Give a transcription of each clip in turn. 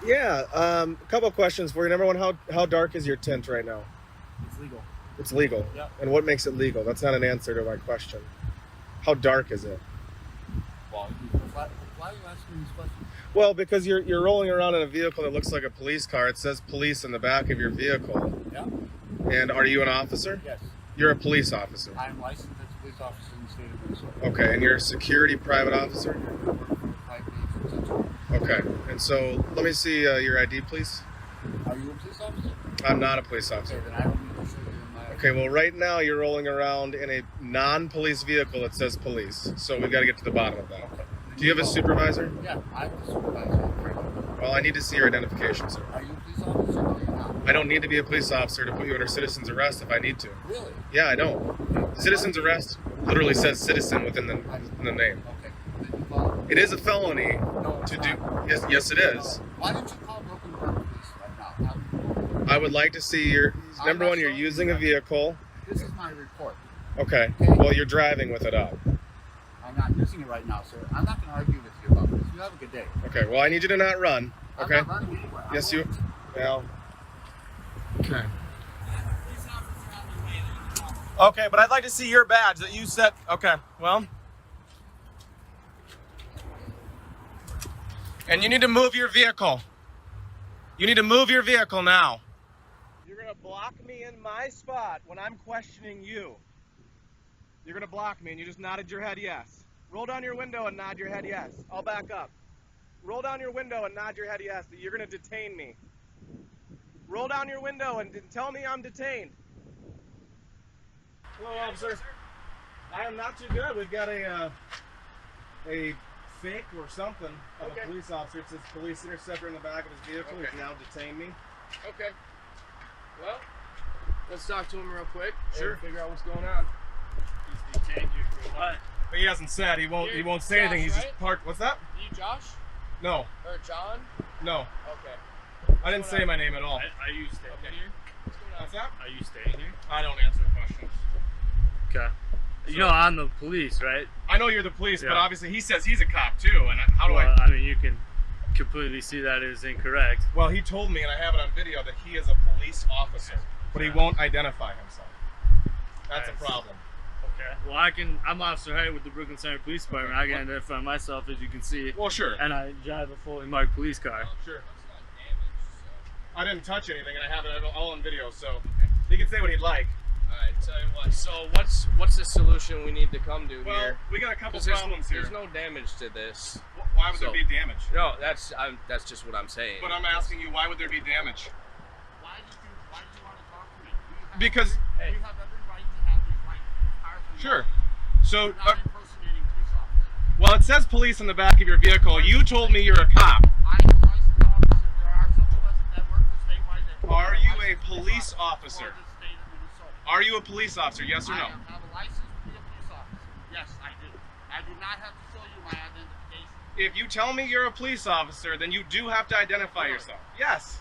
Yeah, a couple of questions for you. Number one, how dark is your tint right now? It's legal. It's legal? Yep. And what makes it legal? That's not an answer to my question. How dark is it? Well, why are you asking these questions? Well, because you're rolling around in a vehicle that looks like a police car. It says police in the back of your vehicle. Yeah. And are you an officer? Yes. You're a police officer. I am licensed as a police officer in the state of Minnesota. Okay, and you're a security private officer? I work for private agencies. Okay, and so let me see your ID, please. Are you a police officer? I'm not a police officer. Okay, then I don't need to show you my... Okay, well, right now you're rolling around in a non-police vehicle that says police, so we've got to get to the bottom of that. Okay. Do you have a supervisor? Yeah, I'm the supervisor. Well, I need to see your identification, sir. Are you a police officer? No, you're not. I don't need to be a police officer to put you under citizen's arrest if I need to. Really? Yeah, I don't. Citizen's arrest literally says citizen within the name. Okay. Then you follow. It is a felony No, it's to not. do. Yes, it is. Why don't you call Broken Park Police right now? I would like to see your number one. You're using a vehicle. This is my report. Okay. Okay. Well, you're driving with it up. I'm not using it right now, sir. I'm not going to argue with you about this. You have a good day. Okay. Well, I need you to not run. Okay. I'm not running anywhere. Yes, you. Well. Okay. Okay, but I'd like to see your badge that you set. Okay. Well. And you need to move your vehicle. You need to move your vehicle now. You're going to block me in my spot when I'm questioning you. You're going to block me, and you just nodded your head yes. Roll down your window and nod your head yes. I'll back up. Roll down your window and nod your head yes that you're going to detain me. Roll down your window and tell me I'm detained. Hello, officer. I am not too good. We've got a fake or something of a police officer. It says police interceptor in the back of his vehicle. Okay. He's now detained me. Okay. Well, let's talk to him real quick. Sure. And figure out what's going on. He's detained you for what? But he hasn't said. He won't say Josh, anything. He's right? just parked. What's that? You Josh? No. Or John? No. Okay. I didn't say my name at all. Are you staying Okay. here? What's going on? What's that? Are you staying here? I don't answer questions. Okay. You know I'm the police, right? I know you're the police, but Yeah. obviously he says he's a cop too. And how do Well, I mean, you can completely see that is incorrect. Well, he told me, and I have it on video, that he is a police officer, but he won't identify himself. That's a Nice. problem. Okay. Well, I'm Officer Hay with the Brooklyn Center Police Department. I can identify myself, as you can see, Well, sure. and I drive a fully marked police car. Sure. It's not damaged, so. I didn't touch anything, and I have it all on video, so he can say what he'd like. Alright, tell you what. So what's the solution we need to come to Well, here? we got a couple 'Cause problems here. there's no damage to this. Why would So- there be damage? No, that's just what I'm saying. But I'm asking you, why would there be damage? Why do you want to talk to me? Because, You have every right to have these rights. sure. So, You're not impersonating police officers. well, it says police in the back of your vehicle. You told me you're a cop. I am a licensed officer. There are some of us that work for statewide that Are you a licensed police for officer? the state of Minnesota. Are you a police officer? Yes or I no? have a license to be a police officer. Yes, I do. I do not have to show you my identification. If you tell me you're a police officer, then you do have to identify yourself. Yes.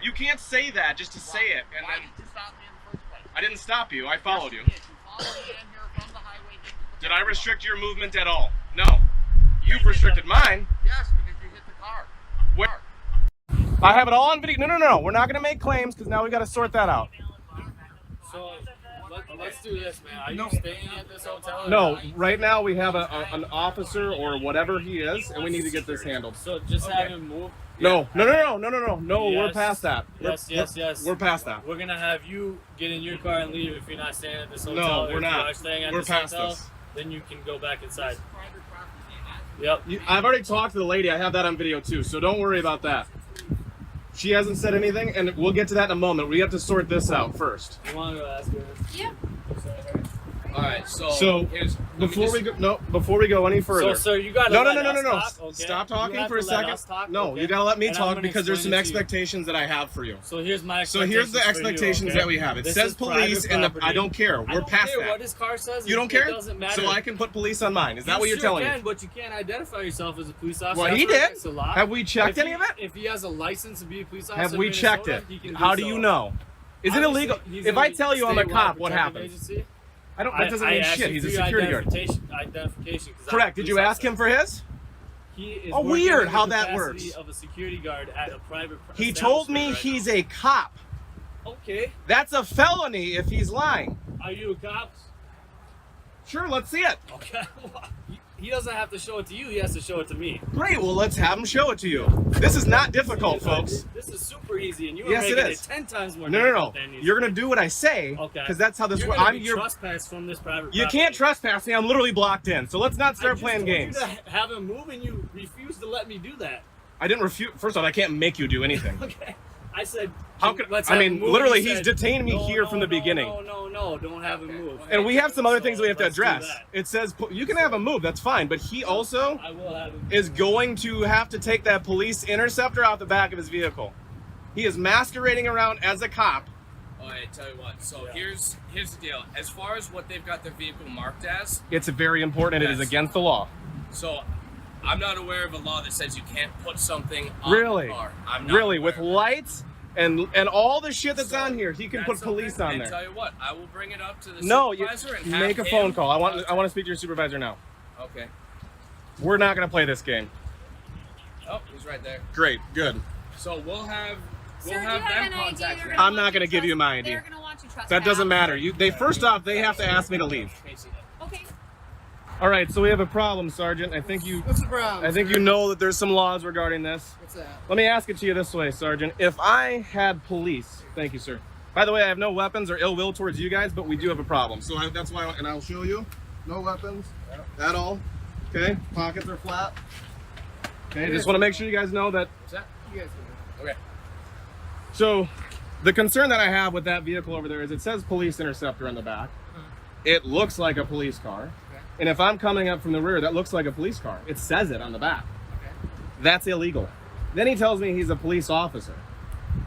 You can't say that just to say it. And Why then did you stop me in the first place? I didn't stop you. I followed you. Yes, you followed me in here from the highway into the Did I parking lot. restrict your movement at all? No. You've restricted mine. Yes, because you hit the car. Where? I have it all on video. No. We're not going to make claims because now we got to sort that out. So let's do this, man. Are you staying at this hotel? or No, not? right now we have an officer or whatever he is, and we need to get this handled. So just have him move. No. We're Yes. past that. Yes. We're past that. We're gonna have you get in your car and leave if you're not staying at this No, hotel. we're If not. you are staying at We're this past hotel, this. then you can go back inside. Private property. Yep. I've already talked to the lady. I have that on video too, so don't worry about that. She hasn't said anything, and we'll get to that in a moment. We have to sort this out first. You want to ask her? Yeah. Alright, so Before we go any further. So, sir, you gotta No. let us talk, okay? Stop You talking have for a to let second. us talk, No, okay? you gotta let me And I'm talk gonna because there's some explain it to you. expectations that I have for you. So here's my So here's the expectations for you, expectations okay? that we have. It This says is police, private and property. I don't care. I We're don't past care that. what his car says. You don't care? It doesn't matter. So I can put police on mine. Is that You what you're sure telling can, me? but you can't identify yourself as a police officer. Well, he That's did. against the law. Have we checked If any of it? If he has a license to be a police officer, Have in we checked Minnesota, it? he can How do so. you know? Is it Obviously, illegal? he's If a I tell you I'm a statewide cop, what protective happens? agency. I don't. That doesn't mean I asked shit. you He's a for your security guard. Identification. 'Cause I'm a Correct. Did you police ask him for his? He is Oh, working weird in the how that capacity works. of a security guard at a private He told me establishment right he's a cop. now. Okay. That's a felony if he's lying. Are you a cop? Sure, let's see it. Okay. He doesn't have to show it to you. He has to show it to me. Great, well, let's have him show it to you. This is not difficult, folks. This is super easy, and you are Yes, it making is. 10 times more No. difficult than You're going to do what I say, Okay. because that's how this You're works. gonna be trespassed from this private You property. can't trespass me. I'm literally blocked in. So let's not start playing games. I just told you to have him move, and you refuse to let me do that. I didn't refuse. First off, I can't make you do anything. Okay. I said, How could let's I have mean? him move. Literally, You he's said, detained me here from the beginning. No, don't have him move. And we have some other things we have to let's do address. that. It says you can have him move. That's fine. But he also I will have him. is going to have to take that police interceptor out the back of his vehicle. He is masquerading around as a cop. All right, tell you what. So Yeah. here's the deal. As far as what they've got their vehicle marked as, It's very important. It is Yes. against the law. so I'm not aware of a law that says you can't put something on Really? the car. I'm not Really, aware with of it. lights and all the shit that's So, on here, he can put that's police something- on and there. tell you what, I will bring it up to the No, you supervisor and have make a him- phone call. I want to speak to your supervisor now. Okay. We're not going to play this game. Oh, he's right there. Great, good. So we'll have Sir, do you have them an ID? contact They're him. gonna I'm not want gonna you give you trust- my ID. They're gonna want you trust That doesn't back. matter. They first off, they have to ask me to leave. Casey. Okay. All right, so we have a problem, Sergeant. I think you know that there's some laws regarding this. What's that? Let me ask it to you this way, Sergeant. If I had police, thank you, sir. By the way, I have no weapons or ill will towards you guys, but we do have a problem. So that's why, and I'll show you. No weapons at all. Okay, pockets are flat. Okay, just want to make sure you guys know that. What's that? You guys can Okay. So, the concern that I have with that vehicle over there is it says police interceptor on the back. It looks like a police car. And if I'm coming up from the rear, that looks like a police car. It says it on the back. That's illegal. Then he tells me he's a police officer.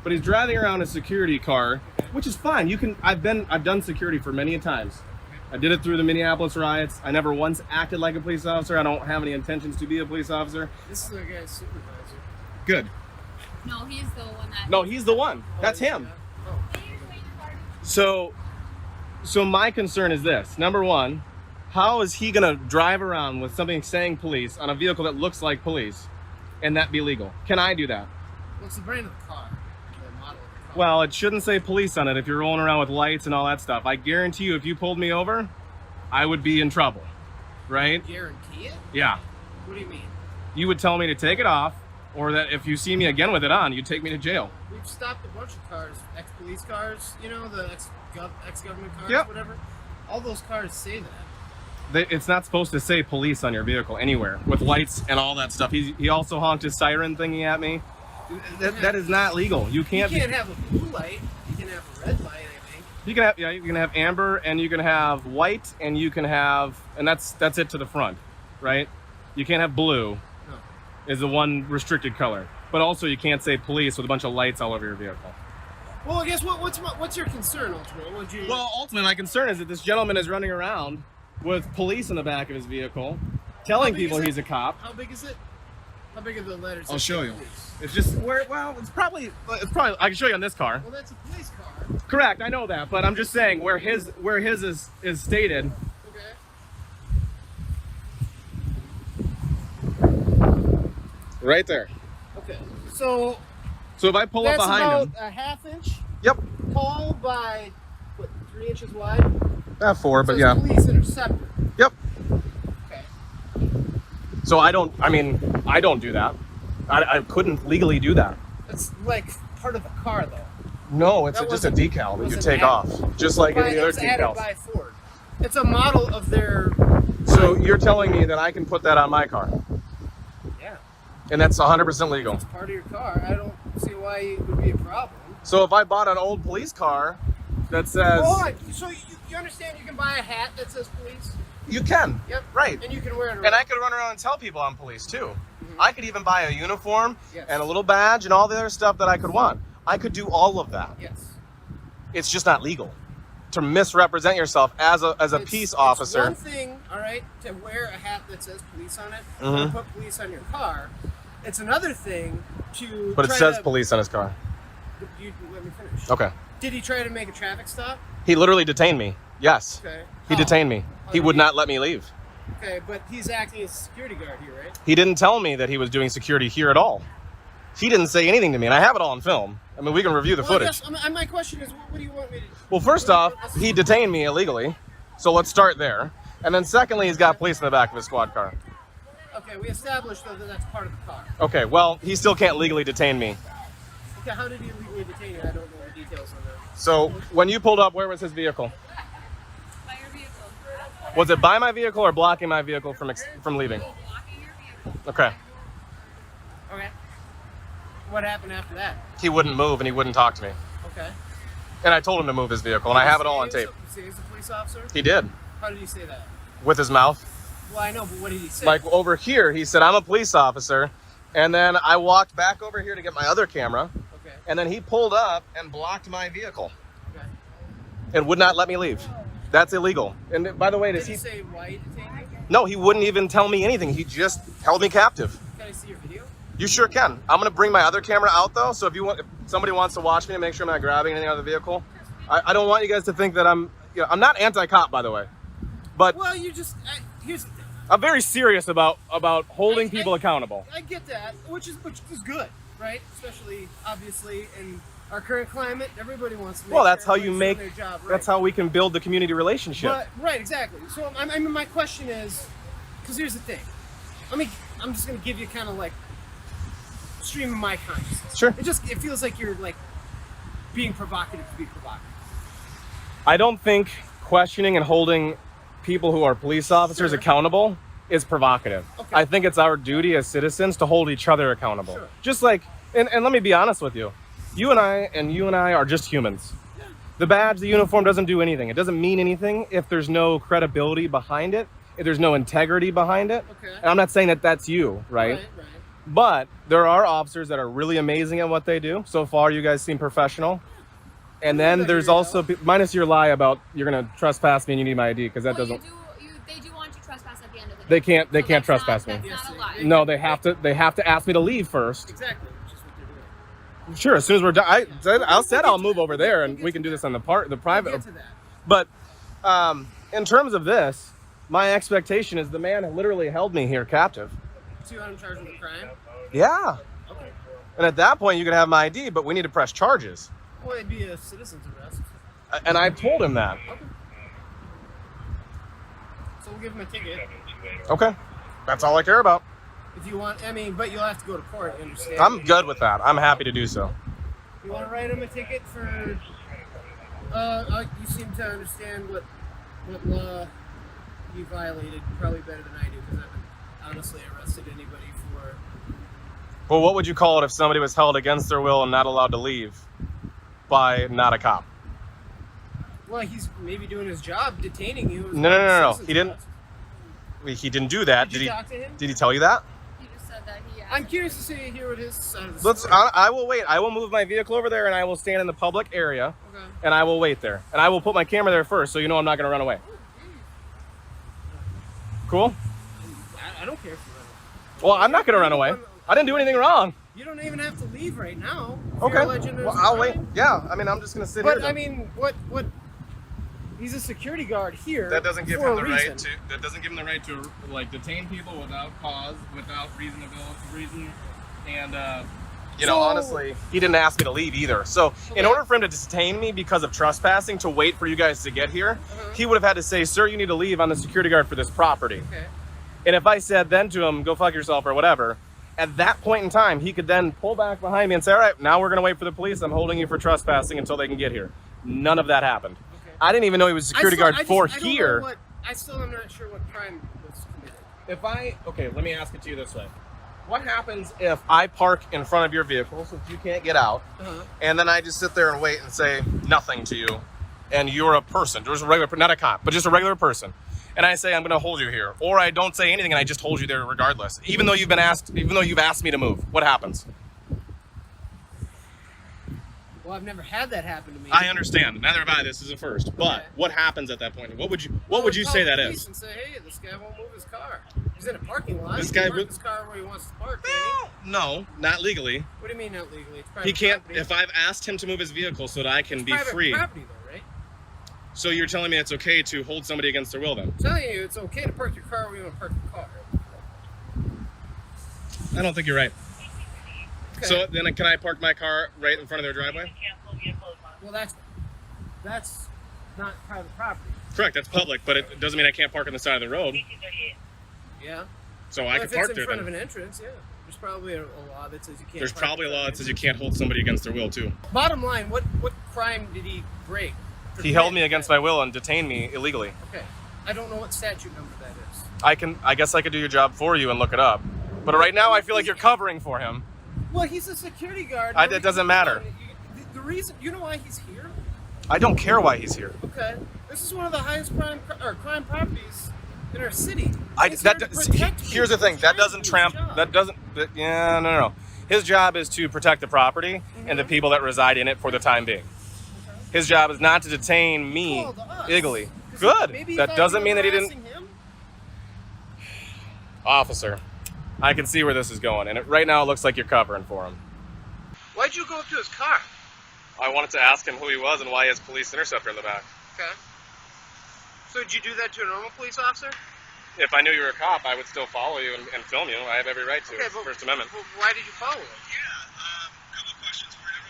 But he's driving around a security car, which is fine. I've done security for many times. I did it through the Minneapolis riots. I never once acted like a police officer. I don't have any intentions to be a police officer. This is our guy's supervisor. Good. No, he's the one that. No, he's the one. That's him. So my concern is this. Number one, how is he gonna drive around with something saying police on a vehicle that looks like police and that be legal? Can I do that? What's the brand of the car? The model of the car? Well, it shouldn't say police on it if you're rolling around with lights and all that stuff. I guarantee you if you pulled me over, I would be in trouble, right? Guarantee it? Yeah. What do you mean? You would tell me to take it off, or that if you see me again with it on, you'd take me to jail. We've stopped a bunch of cars, ex-police cars, you know, the ex-government cars, Yep. whatever. All those cars say that. It's not supposed to say police on your vehicle anywhere with lights and all that stuff. He also honked his siren thingy at me. That is not legal. You You can't. can't have a blue light. You can have a red light, I think. You can have amber, and you can have white, and you can have, and that's it to the front, right? You can't have blue. No. Is the one restricted color. But also you can't say police with a bunch of lights all over your vehicle. Well, I guess what's your concern ultimately? What would you? Well, ultimately my concern is that this gentleman is running around with police in the back of his vehicle, telling big is people it? he's a cop. How big is it? How big are the letters? I'll that show say you. police? It's just it's probably I can show you on this car. Well, that's a police car. Correct, I know that, but I'm just saying where his is stated. Okay. Right there. Okay. So So if I pull up that's behind about him. a half-inch Yep. tall by what, 3 inches wide. Not 4, but Says yeah. Police interceptor. Yep. Okay. So I don't do that. I couldn't legally do that. That's like part of the car, though. No, it's That just a wasn't- decal that you wasn't take added. off, just like By, any it other was added decals. by Ford. It's a model of their. So you're telling me that I can put that on my car, Yeah. and that's 100% legal. It's part of your car. I don't see why it would be a problem. So if I bought an old police car that says Hold on. So you understand you can buy a hat that says police? you can, Yep. right? And you can wear it around. And I could run around and tell people I'm police too. I could even buy a uniform Yes. and a little badge and all the other stuff that I could want. I could do all of that. Yes. It's just not legal to misrepresent yourself as a peace officer. It's one thing, all right, to wear a hat that says police on it, Mhm. or put police on your car. It's another thing to. But it try says to, police on his car. You let me finish. Okay. Did he try to make a traffic stop? He literally detained me. Yes. Okay. He How? detained me. How He did would he- not let me leave. Okay, but he's acting as a security guard here, right? He didn't tell me that he was doing security here at all. He didn't say anything to me, and I have it all on film. I mean, we can review the footage. Yes, my question is, what do you want me to do? Well, first off, he detained me illegally, so let's start there. And then secondly, he's got police in the back of his squad car. Okay, we established, though, that that's part of the car. Okay, well, he still can't legally detain me. Okay, how did he legally detain you? I don't know the details on that. So, when you pulled up, where was his vehicle? By your vehicle. Was it by my vehicle or blocking my vehicle from leaving? Blocking your vehicle. Okay. Okay. What happened after that? He wouldn't move and he wouldn't talk to me. Okay. And I told him to move his vehicle, and I have it all on tape. Did he say he's a police officer? He did. How did he say that? With his mouth. Well, I know, but what did he say? Like over here, he said, I'm a police officer. And then I walked back over here to get my other camera. Okay. And then he pulled up and blocked my vehicle Okay. and would not let me leave. That's illegal. And by the way, Did does he he? say why he detained you? No, he wouldn't even tell me anything. He just held me captive. Can I see your video? You sure can. I'm gonna bring my other camera out though, so if somebody wants to watch me to make sure I'm not grabbing anything out of the vehicle, I don't want you guys to think that I'm not anti-cop, by the way, but Well, you just here's the thing. I'm very serious about holding people accountable. I get that, which is good, right? Especially obviously in our current climate, everybody wants to make Well, that's sure how you everybody's make. doing their job right. That's how we can build the community relationship. But, right, exactly. So I mean, my question is, because here's the thing. I'm just gonna give you kind of like stream of my consciousness. Sure. It feels like you're like being provocative to be provocative. I don't think questioning and holding people who are police officers Sure. accountable is provocative. Okay. I think it's our duty as citizens to hold each other accountable. Sure. Just like, and let me be honest with you. You and I are just humans. The badge, the uniform doesn't do anything. It doesn't mean anything if there's no credibility behind it, if there's no integrity behind it. Okay. And I'm not saying that that's you, right? Right. But there are officers that are really amazing at what they do. So far, you guys seem professional. And then Well, there's you're also, minus your lie about you're gonna trespass me and you need my ID, because that Well, doesn't. they do want you to trespass at the end of the day. They can't So that's trespass not, me. That's not a lie. No, they have to ask me to leave first. Exactly, which is what they're doing. Sure, as soon as we're done, I said I'll move over there and we can do this on the We'll private. get to that. But in terms of this, my expectation is the man literally held me here captive. So you want him charged with a crime? Yeah. Okay. And at that point, you can have my ID, but we need to press charges. Well, it'd be a citizen's arrest. And I told him that. Okay. So we'll give him a ticket. Okay. That's all I care about. If you want, but you'll have to go to court, you understand? I'm good with that. I'm happy to do so. You want to write him a ticket for, you seem to understand what law you violated probably better than I do, because I haven't honestly arrested anybody for... Well, what would you call it if somebody was held against their will and not allowed to leave by not a cop? Well, he's maybe doing his job, detaining you. No. He didn't. He didn't do that. Did you talk to him? Did he tell you that? He just said that he. I'm curious to hear what his side of the story. I will wait. I will move my vehicle over there and I will stand in the public area Okay. and I will wait there. And I will put my camera there first so you know I'm not going to run away. Cool? I don't care if you run. Well, I'm not going to run away. I didn't do anything wrong. You don't even have to leave right now. If Okay. you're alleging there's Well, a I'll wait. crime. Yeah. I mean, I'm just going to sit here. But I mean, what? He's a security guard here. That doesn't give for him a the reason. right to. That doesn't give him the right to like detain people without cause, without reason, and So- honestly, he didn't ask me to leave either. So in Okay. order for him to detain me because of trespassing, to wait for you guys to get here, he would have had to say, "Sir, you need to leave. I'm the security guard for this property." Okay. And if I said then to him, "Go fuck yourself" or whatever, at that point in time, he could then pull back behind me and say, "All right, now we're gonna wait for the police. I'm holding you for trespassing until they can get here." None of that happened. Okay. I didn't even know he was a security guard for here. I still am not sure what crime was committed. Okay, let me ask it to you this way. What happens if I park in front of your vehicle since you can't get out, and then I just sit there and wait and say nothing to you, and you're a person, just a regular, not a cop, but just a regular person, and I say I'm going to hold you here, or I don't say anything and I just hold you there regardless, even though you've asked me to move? What happens? Well, I've never had that happen to me. I understand. Neither have I. This is a first. But Okay. what happens at that point? What would you say that is? And say, hey, this guy won't move his car. He's in a parking lot. This He guy can park would- his car where he wants to park. Can't No, not legally. he? What do you mean not legally? It's private He can't. property. If I've asked him to move his vehicle so that I can It's be private free. property though, right? So you're telling me it's okay to hold somebody against their will then? I'm telling you, it's okay to park your car where you want to park your car. I don't think you're right. Okay. So then can I park my car right in front of their driveway? Well, that's not private property. Correct, that's public, but it doesn't mean I can't park on the side of the road. Yeah. So Well, I can if park it's in there front then. of an entrance, yeah. There's probably a law that says you can't. There's park probably a in front law of that says an you can't hold somebody against their will too. entrance. Bottom line, what crime did he break? He held me against my will and detained me illegally. Okay. I don't know what statute number that is. I guess I could do your job for you and look it up. But right now I feel like you're covering for him. Well, he's a security guard. It doesn't matter. The reason, you know why he's here? I don't care why he's here. Okay. This is one of the highest crime properties in our city. He's Here's here to protect the people. thing. He's That trying doesn't to do tramp. his job. That doesn't. Yeah, no. His job is to protect the property and the people that reside in it for the time being. His job is not to detain me Well, to us. illegally. 'Cause Good. maybe he That thought doesn't you mean were that he didn't. harassing him. Officer, I can see where this is going, and right now it looks like you're covering for him. Why'd you go up to his car? I wanted to ask him who he was and why he has police interceptor in the back. Okay. So did you do that to a normal police officer? If I knew you were a cop, I would still follow you and film you. I have every right to. Okay, It's but First Amendment. Well, why did you follow him? Yeah, a couple of questions for you.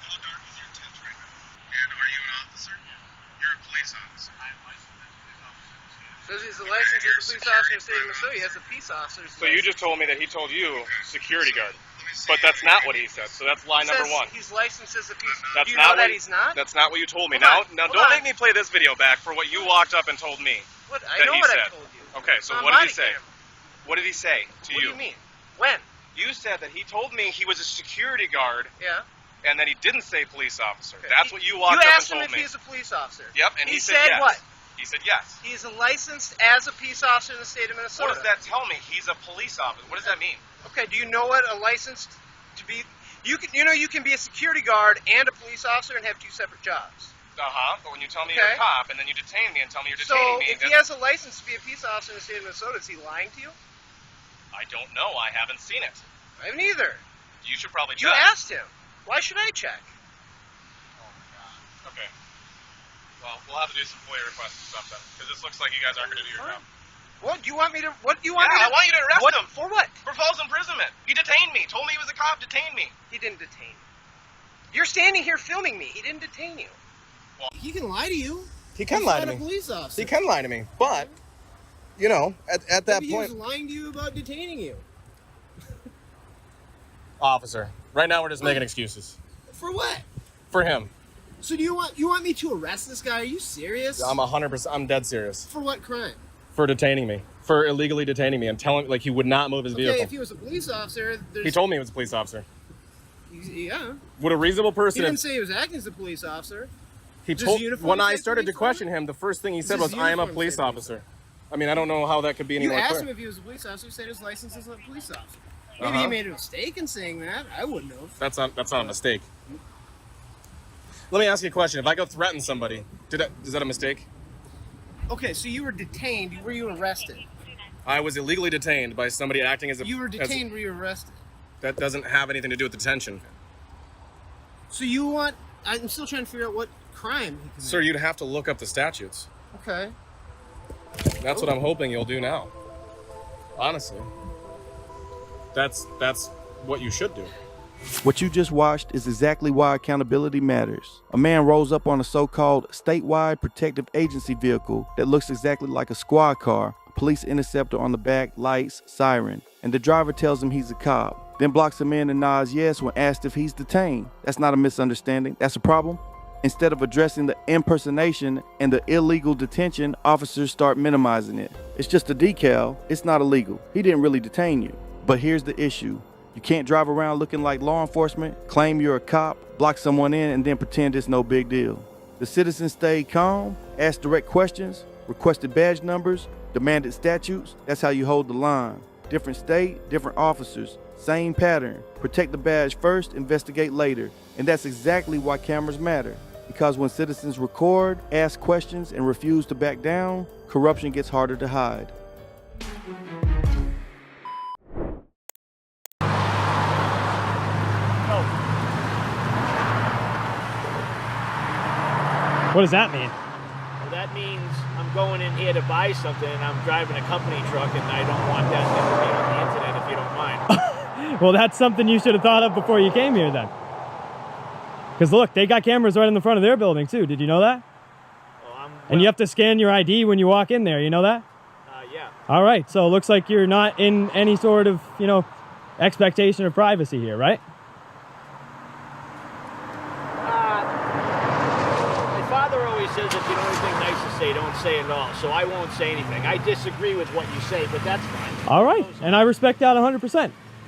How dark is your tent right now? And are you an officer? You're a police officer. I'm licensed as a police officer. Says he's a licensed police officer in the state of Missouri. He has a peace officer's So you just told me that he told you security guard. But that's not what he said. So that's lie number one. He's licensed as a peace. That's Do you not know that what- he's not? That's not what you told me. Hold on, Now hold don't on. make me play this video back for what you walked up and told me. What? I that know he what I said. told you. Okay, so It's on what did he body say? cam. What did he say to What you? do you mean? When? You said that he told me he was a security guard Yeah. and that he didn't say police officer. Okay. That's what you walked You up and asked him told if me. he's a police officer. Yep, and he said yes. what? He said yes. He's licensed as a peace officer in the state of Minnesota. What does that tell me? He's a police officer. What does that mean? Okay. Do you know what a licensed to be? You can be a security guard and a police officer and have two separate jobs. But when you tell me you're a Okay. cop and then you detain me and tell me you're So detaining me, if he has a license to be a peace officer in the state of Minnesota, is he lying to you? I don't know. I haven't seen it. I haven't either. You should probably You check. asked him. Why should I check? Oh my God. Okay. Well, we'll have to do some FOIA requests and stuff then, because this looks like you guys aren't going to do your job. What do you want me to? What do you want me Yeah, to? I want you to arrest what, him. For what? For false imprisonment. He detained me. Told me he was a cop. Detained me. He didn't detain you. You're standing here filming me. He didn't detain you. Well, he can lie to you. He can He's lie not to a me. police officer. He can lie to me, but you know, at that Maybe point, he was lying to you about detaining you. officer. Right now, we're just making excuses For what? for him. So do you want me to arrest this guy? Are you serious? I'm 100%. I'm dead serious For what crime? for detaining me, for illegally detaining me, and telling like he would not move his Okay, vehicle. if he was a police officer, there's He told me he was a police officer. yeah. Would a reasonable He person? didn't say he was acting as a police officer. He Does told uniform when I say started to police question him, the first thing he said Does was, "I am a uniform police say police officer." I mean, I don't know how that could be any You more asked clear. him if he was a police officer. He said his license is a police officer. Maybe Uh-huh. he made a mistake in saying that. I wouldn't have. That's not a mistake. Let me ask you a question. If I go threaten somebody, is that a mistake? Okay, so you were detained. Were you arrested? I was illegally detained by somebody acting as a. You were detained. Were you arrested? That doesn't have anything to do with detention. So you want? I'm still trying to figure out what crime he committed. Sir, you'd have to look up the statutes. Okay. That's what I'm hoping you'll do now. Honestly. That's what you should do. What you just watched is exactly why accountability matters. A man rolls up on a so-called statewide protective agency vehicle that looks exactly like a squad car, a police interceptor on the back, lights, siren, and the driver tells him he's a cop, then blocks him in and nods yes when asked if he's detained. That's not a misunderstanding. That's a problem. Instead of addressing the impersonation and the illegal detention, officers start minimizing it. It's just a decal. It's not illegal. He didn't really detain you. But here's the issue. You can't drive around looking like law enforcement, claim you're a cop, block someone in, and then pretend it's no big deal. The citizens stayed calm, asked direct questions, requested badge numbers, demanded statutes. That's how you hold the line. Different state, different officers, same pattern. Protect the badge first, investigate later. And that's exactly why cameras matter. Because when citizens record, ask questions, and refuse to back down, corruption gets harder to hide. What does that mean? means I'm going in here to buy something and I'm driving a company truck and I don't want that thing to be on the internet if you don't mind. Well, that's something you should have thought of before you came here then. Because look, they got cameras right in the front of their building too. Did you know that? Well, and you have to scan your ID when you walk in there. You know that? Yeah. All right. So it looks like you're not in any sort of, you know, expectation of privacy here, right? My father always says if you know anything nice to say, don't say it at all. So I won't say anything. I disagree with what you say, but that's fine. All right. And I respect that 100%.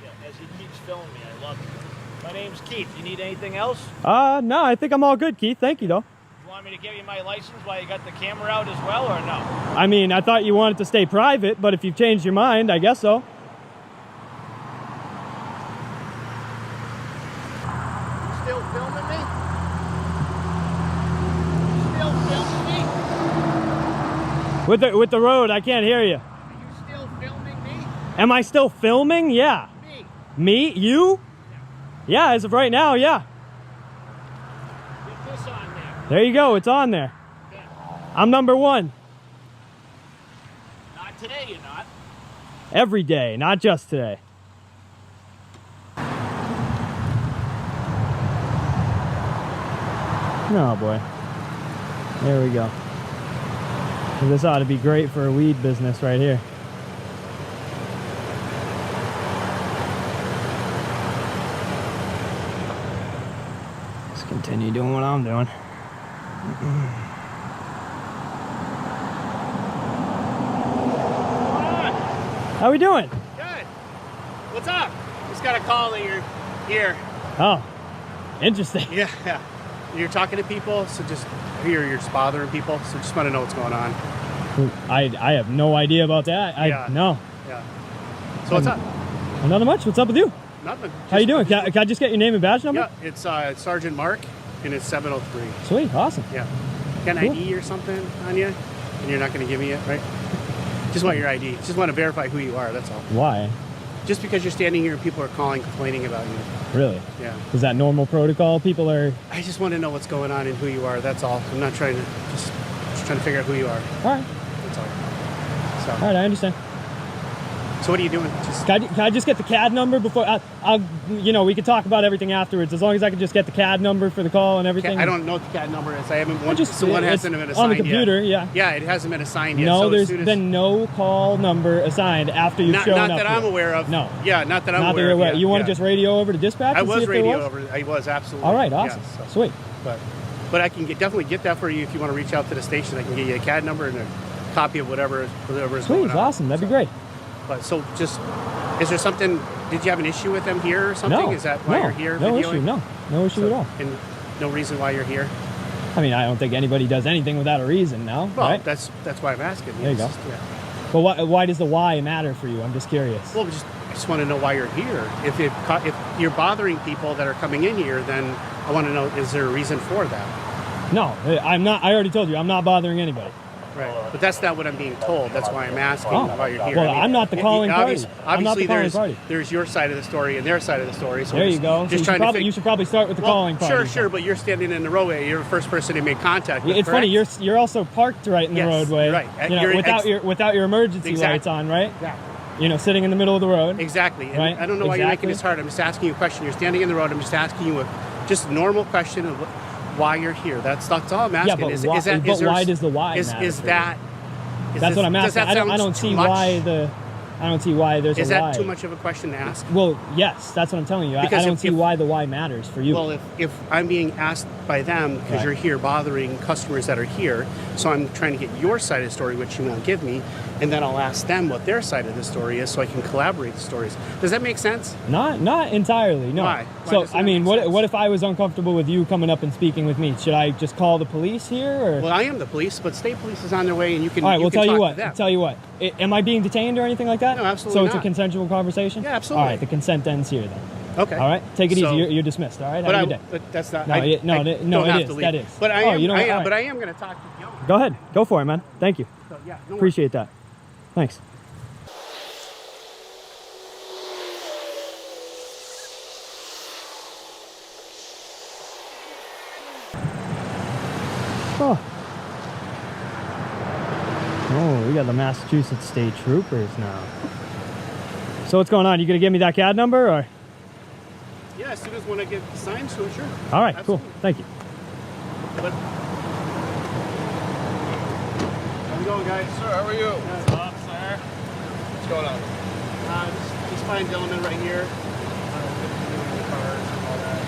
Yeah, as he keeps filming me, I love it. My name's Keith. You need anything else? No, I think I'm all good, Keith. Thank you, though. You want me to give you my license while you got the camera out as well, or no? I mean, I thought you wanted to stay private, but if you've changed your mind, I guess so. You still filming me? You still filming me? With the road, I can't hear you. Are you still filming me? Am I still filming? Yeah. Me. Me? You? Yeah, as of right now, yeah. Get this on there. There you go. It's on there. Yeah. I'm number one. Not today, you're not. Every day, not just today. Oh boy. There we go. This ought to be great for a weed business right here. Let's continue doing what I'm doing. How we doing? Good. What's up? Just got a call that you're here. Oh, interesting. Yeah. You're talking to people, so just you're just bothering people, so just want to know what's going on. I have no idea about that. No. Yeah. So what's up? Nothing much. What's up with you? Nothing. How you doing? Can I just get your name and badge number? Yeah, it's Sergeant Mark, and it's 703. Sweet, awesome. Yeah. Got an Cool. ID or something on you, and you're not going to give me it, right? Just want your ID. Just want to verify who you are. That's all. Why? Just because you're standing here and people are calling, complaining about you. Really? Yeah. Is that normal protocol? People are. I just want to know what's going on and who you are. That's all. I'm not trying to just trying to figure out who you are. All right. That's all. So. All right, I understand. So what are you doing? Just Can I just get the CAD number before? I'll, you know, we could talk about everything afterwards. As long as I can just get the CAD number for the call and everything. I don't know what the CAD number is. I haven't. One Just- hasn't it's been assigned on the computer. Yet. Yeah. Yeah, it hasn't been assigned yet. No, so there's as soon as, been no call number assigned after you've shown up. Not that I'm here. aware of. No. Yeah, not that I'm Not that aware you're of. aware. Yeah, You want yeah. to just radio over to dispatch? I and see was if there radio was? over. I was absolutely. All right, awesome, Yeah, so. sweet. But I can definitely get that for you if you want to reach out to the station. I can get you a CAD number and a copy of whatever is Sweet, going on. awesome. That'd be great. But so just, is there something? Did you have an issue with them here or something? No. Is that why no, you're here? No videoing? issue. No issue at all. And no reason why you're here. I mean, I don't think anybody does anything without a reason. No. Well, right? that's why I'm asking. There you go. Just, yeah. But why does the why matter for you? I'm just curious. Well, I just want to know why you're here. If you're bothering people that are coming in here, then I want to know, is there a reason for that? No, I'm not. I already told you, I'm not bothering anybody. Right. But that's not what I'm being told. That's why I'm asking why you're here. Well, I'm not the calling party. I'm not the Obviously, calling party. there's your side of the story and their side of the story. So There you go. Just So trying to you should probably start with the calling party. Sure, but you're standing in the roadway. You're the first person to make contact with. It's funny. You're also parked right in the Yes, roadway. right. You know, without your emergency Exactly. lights on, right? Yeah. You know, sitting in the middle of the road. Exactly. And Right? I don't know why you're making Exactly. this hard. I'm just asking you a question. You're standing in the road. I'm just asking you just a normal question of why you're here. That's all I'm asking. Yeah, but why does the why matter Is for that? That's what I'm asking. I don't see why there's Is a why. that too much of a question to ask? Well, yes, that's what I'm telling you. I Because don't see why the why matters for you. Well, if I'm being asked by them because Right. you're here bothering customers that are here, so I'm trying to get your side of the story, which you won't give me, and then I'll ask them what their side of the story is so I can collaborate the stories. Does that make sense? Not entirely, no. Why? Why So, doesn't I that mean, make sense? what if I was uncomfortable with you coming up and speaking with me? Should I just call the police here? Or? Well, I am the police, but state police is on their way, and you can. All right, well, can tell you talk to what. them. Tell you what. Am I being detained or anything like that? No, absolutely So it's not. a consensual conversation? Yeah, absolutely. All right, the consent ends here then. Okay. All right, take it So- easy. You're dismissed. All right, But, have a good day. but that's not. No, I, it- no, I it- no, don't it have is, to leave. that is. But I Oh, am. you know what? I am. All right. But I am going to talk to you. Go ahead. Go for it, man. Thank you. So, yeah, no worries. Appreciate that. Thanks. Oh. Oh, we got the Massachusetts State Troopers now. So what's going on? You gonna give me that CAD number, or? Yeah, as soon as when I get signed to it, sure. All right, Absolutely. cool. Thank you. But, how's it going, guys? Sir, how are you? What's up, sir? What's going on? Just find gentleman right here. Cars and all that.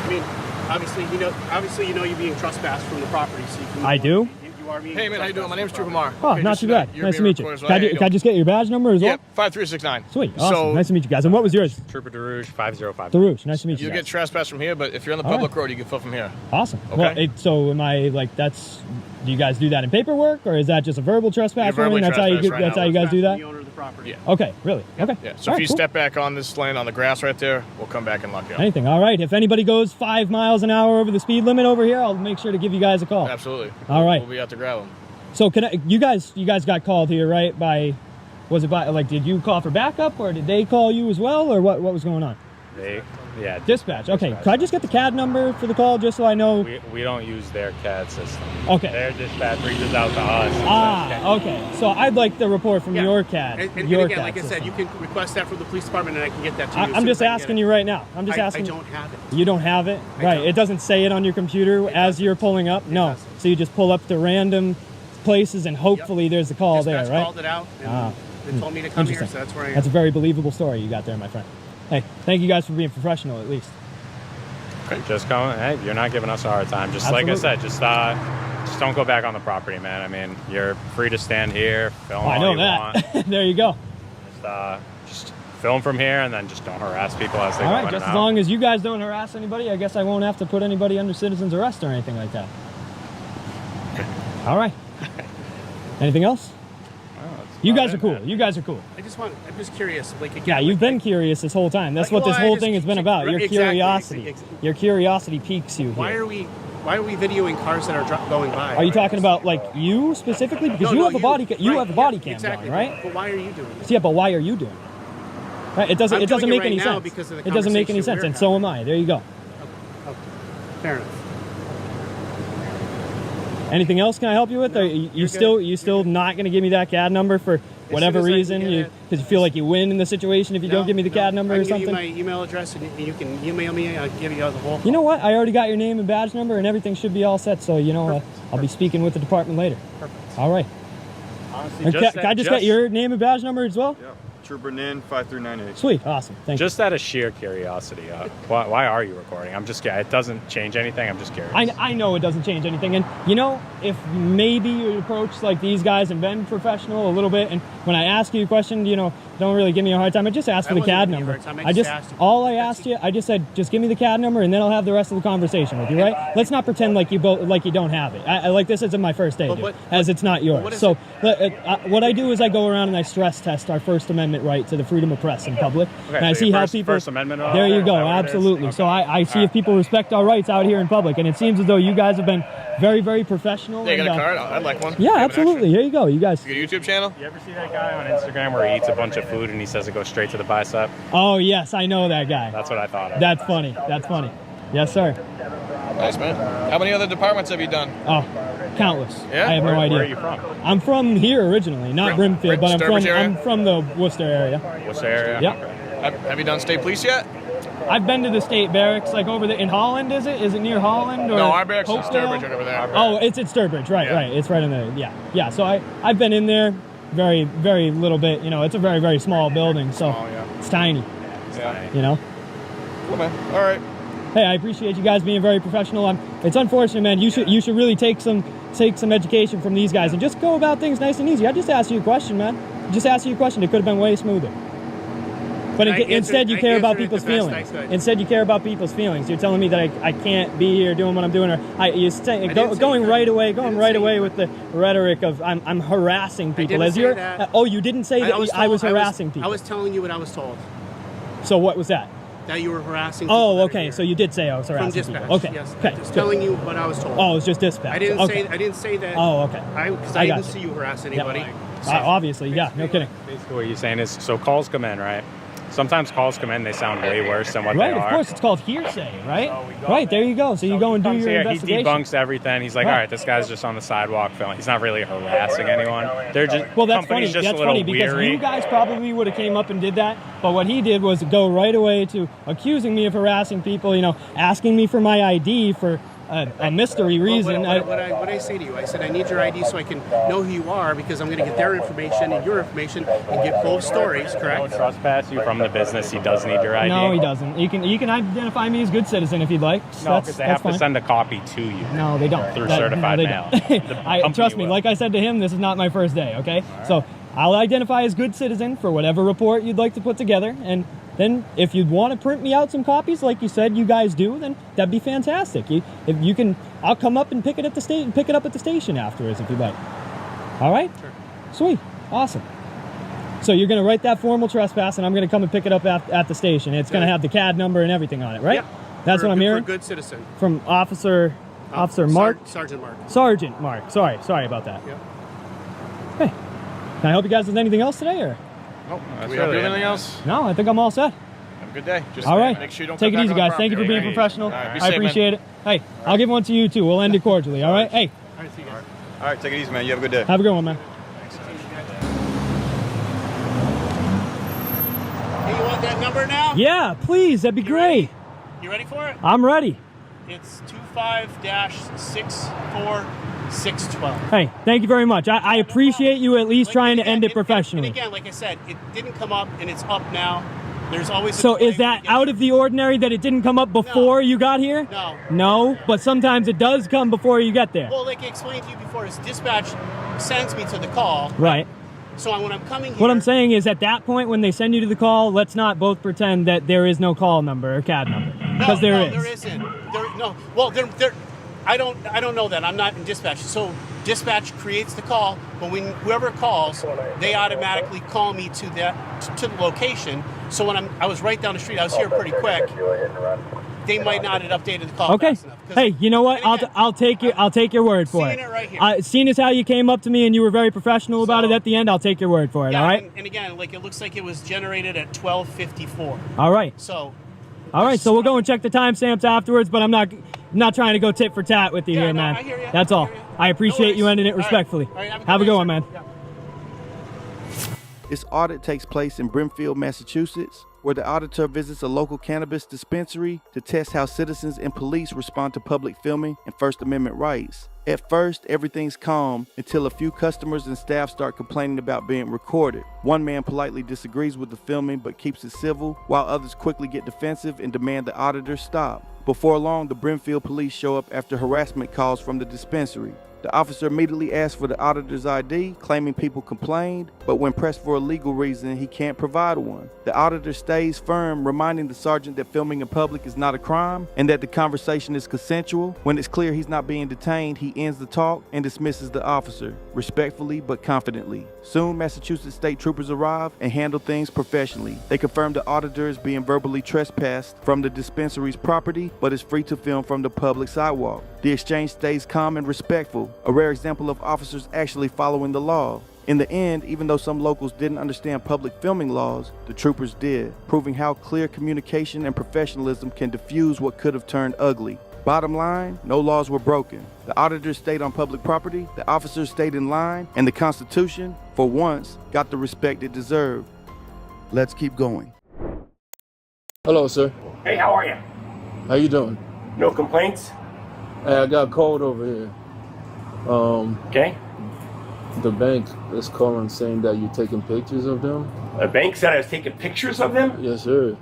I mean, obviously, you know you're being trespassed from the property, so you can. I do? You are being. Hey, man, how you doing? My name's Drew Hamar. Oh, not too bad. You're Nice to being meet you. recorded, so Can I, how you can I just get your badge number as well? Yep, 5369. Sweet. Awesome. So, Nice to meet you guys. And what was yours? Trooper DeRouge, 505. Darush. Nice to meet you you guys. get trespassed from here, but if you're on the All public right. road, you can fill from here. Awesome. Okay. Well, so am I like that's? Do you guys do that in paperwork, or is that just a verbal trespass? verbally That's how you trespass right that's now. how you guys do that. The owner of the property. Yeah. Okay. Really? Okay. Yeah. So All if right, you cool. step back on this lane on the grass right there, we'll come back and lock you up. Anything. All right. If anybody goes 5 miles an hour over the speed limit over here, I'll make sure to give you guys a call. Absolutely. All right. We'll be out to grab them. So you guys got called here, right? Was it by like? Did you call for backup, or did they call you as well, or what was going on? Yeah. Dispatch. Okay. Could I just get the CAD number for the call, just so I know? We don't use their CAD system. Okay. Their dispatch reaches out to us. Ah, okay. So I'd like the report from your CAD. And your again, CAD like I said, system. you can request that from the police department, and I can get that to you. I'm just asking you right now. I'm just asking. I don't have it. You don't have it? I Right. don't. It doesn't say it on your computer as you're pulling up? No. doesn't. So you just pull up to random places and hopefully there's a call there, Dispatch right? called it out, and Ah. they told me to come here, Interesting. so that's where I am. That's a very believable story you got there, my friend. Hey, thank you guys for being professional at least. Just come. Hey, you're not giving us a hard time. Just like I said, just don't go back on the property, man. I mean, you're free to stand here, film Oh, I all know you that. want. There you go. Just film from here, and then just don't harass people as they All go right, in just and as out. long as you guys don't harass anybody, I guess I won't have to put anybody under citizen's arrest or anything like that. All right. Anything else? You guys are cool. You guys are cool. I'm just curious. Like again, Yeah, you've been curious this whole time. That's what this whole thing has been about. Your curiosity. Your curiosity piques you Why here. are we videoing cars that are going by? Are you talking about like you specifically? Because you have a body cam. You have a body cam exactly. on, right? But why are you doing this? Yeah, but why are you doing it? Right? It doesn't. I'm It doesn't doing make it any right now sense. because of the It doesn't make any conversation sense, we're and so am I. There you go. Okay. Fair enough. Anything else can I help you with? No, Or you you're still not going to give me that CAD number for whatever as I can reason? get it. Because you feel like you win in the situation if you don't give me the CAD number I or can give something? you my email address, and you can email me. I'll give you the whole. You know what? I already got your name and badge number, and everything should be all set. So I'll be speaking with the department later. Perfect. All right. Honestly, And can I just get your name and badge number as well? Yeah, Trooper Nin 5398. Sweet. Awesome. Thank you. Just out of sheer curiosity, why are you recording? I'm just it doesn't change anything. I'm just curious. I know it doesn't change anything, and if maybe you approach like these guys and been professional a little bit, and when I ask you a question, don't really give me a hard time. I just asked for the CAD number. I just asked you. I just said just give me the CAD number, and then I'll have the rest of the conversation with you, right? Let's not pretend like you don't have it. I like this isn't my first day, dude, as it's not yours. So what I do is I go around and I stress test our First Amendment right to the freedom of press in public, Okay, and I so see your how First- people. First Amendment There you go. is that what it is? Absolutely. Okay. So I see if people respect our rights out here in public, and it seems as though you guys have been very, very professional. Yeah, you got and, a card? I'd like one. Yeah, absolutely. Here you go. You guys. You got a YouTube channel? You ever see that guy on Instagram where he eats a bunch of food and he says it goes straight to the bicep? Oh yes, I know that guy. That's what I thought of. That's funny. That's funny. Yes, sir. Nice, man. How many other departments have you done? Oh, countless. Yeah? I have no idea. Where are you from? I'm from here originally, not Brimfield, but Sturbridge area? I'm from the Worcester area. What's the area? Yep. Have you done state police yet? I've been to the state barracks, like over in Holland. Is it? Is it near Holland or? No, our barracks is in Hopedale? Sturbridge, right over there. Oh, it's at Sturbridge, right? Yeah. Right. It's right in there. Yeah. So I've been in there, very, very little bit. It's a very, very small building, so it's tiny. Yeah. Cool, man. All right. Hey, I appreciate you guys being very professional. It's unfortunate, man. You should really take some education from these guys and just go about things nice and easy. I just asked you a question, man. Just asked you a question. It could have been way smoother. But instead, you care about people's feelings. Instead, you care about people's feelings. You're telling me that I can't be here doing what I'm doing, or going right away with the rhetoric of I'm harassing people. I didn't say that. Oh, you didn't say that I was harassing people. I was telling you what I was told. So what was that? That you were harassing people. Oh, okay. So you did say I was From harassing dispatch. people. Okay. Yes. Okay. Just good. telling you what I was told. Oh, it was just dispatch. I didn't okay. say that. Oh, okay. Because I I got didn't you. see you harass anybody. Obviously, yeah. No kidding. Basically, what you're saying is, so calls come in, right? sometimes calls come in, they sound way worse than what Right, they of are. course, it's called hearsay, right? Right, there you go. So you go and do your investigation. He debunks everything. He's like, all right, this guy's just on the sidewalk filming. He's not really harassing anyone. They're just Well, that's funny. company's just That's a little funny because weary. you guys probably would have came up and did that, but what he did was go right away to accusing me of harassing people. You know, asking me for my ID for a mystery reason. What I say to you, I said I need your ID so I can know who you are because I'm going to get their information and your information and get both stories. Correct? Don't trespass you from the business. He does need your ID. No, he doesn't. You can identify me as good citizen if you'd like. No, because they have to send a copy to you. No, they don't. Through certified mail. Trust me, like I said to him, this is not my first day, okay? So I'll identify as good citizen for whatever report you'd like to put together, and then if you'd want to print me out some copies like you said you guys do, then that'd be fantastic. If you can, I'll come up and pick it at the station, pick it up at the station afterwards if you'd like. All right? Sure. Sweet. Awesome. So you're going to write that formal trespass, and I'm going to come and pick it up at the station. It's going to have the CAD number and everything on it, right? Yeah. That's what I'm hearing? For a good citizen. From Officer Mark? Sergeant Mark. Sergeant Mark. Sorry about that. Yeah. Hey, can I help you guys with anything else today, or? Oh, do we help you with anything else? No, I think I'm all set. Have a good day. Just all right. Make sure you don't take it easy, guys. Thank you for being professional. I appreciate it. Hey, I'll give one to you too. We'll end it cordially. All right. Hey. All right, see you guys. All right, take it easy, man. You have a good day. Have a good one, man. Hey, you want that number now? Yeah, please. That'd be great. You ready for it? I'm ready. It's 25-64612. Hey, thank you very much. I appreciate you at least trying to end it professionally. And again, like I said, it didn't come up and it's up now. There's always So is that out of the ordinary that it didn't come up before you got here? No. No, but sometimes it does come before you get there. Well, like I explained to you before, is dispatch sends me to the call. Right. So when I'm coming here... What I'm saying is at that point when they send you to the call, let's not both pretend that there is no call number or CAD number. Because there is. There isn't. I don't know that. I'm not in dispatch. So dispatch creates the call, but when whoever calls, they automatically call me to the location. So when I was right down the street, I was here pretty quick. They might not have updated the call fast enough. Hey, you know what? I'll take your word for it. Seeing it right here. Seeing as how you came up to me and you were very professional about it at the end, I'll take your word for it. Yeah, all right. And again, like it looks like it was generated at 12:54. All right. So. All right. So we'll go and check the timestamps afterwards, but I'm not trying to go tit for tat with you here, man. I hear you. That's all. I appreciate you ending it respectfully. All right, have a good one, man. Yeah. This audit takes place in Brimfield, Massachusetts, where the auditor visits a local cannabis dispensary to test how citizens and police respond to public filming and First Amendment rights. At first, everything's calm until a few customers and staff start complaining about being recorded. One man politely disagrees with the filming but keeps it civil, while others quickly get defensive and demand the auditor stop. Before long, the Brimfield police show up after harassment calls from the dispensary. The officer immediately asks for the auditor's ID, claiming people complained, but when pressed for a legal reason, he can't provide one. The auditor stays firm, reminding the sergeant that filming in public is not a crime and that the conversation is consensual. When it's clear he's not being detained, he ends the talk and dismisses the officer, respectfully but confidently. Soon, Massachusetts state troopers arrive and handle things professionally. They confirm the auditor is being verbally trespassed from the dispensary's property, but is free to film from the public sidewalk. The exchange stays calm and respectful, a rare example of officers actually following the law. In the end, even though some locals didn't understand public filming laws, the troopers did, proving how clear communication and professionalism can diffuse what could have turned ugly. Bottom line, no laws were broken. The auditors stayed on public property, the officers stayed in line, and the Constitution, for once, got the respect it deserved. Let's keep going. Hello, sir. Hey, how are you? How you doing? No complaints? Hey, I got a code over here. Okay. The bank is calling saying that you're taking pictures of them. The bank said I was taking pictures of them? Yes, sir.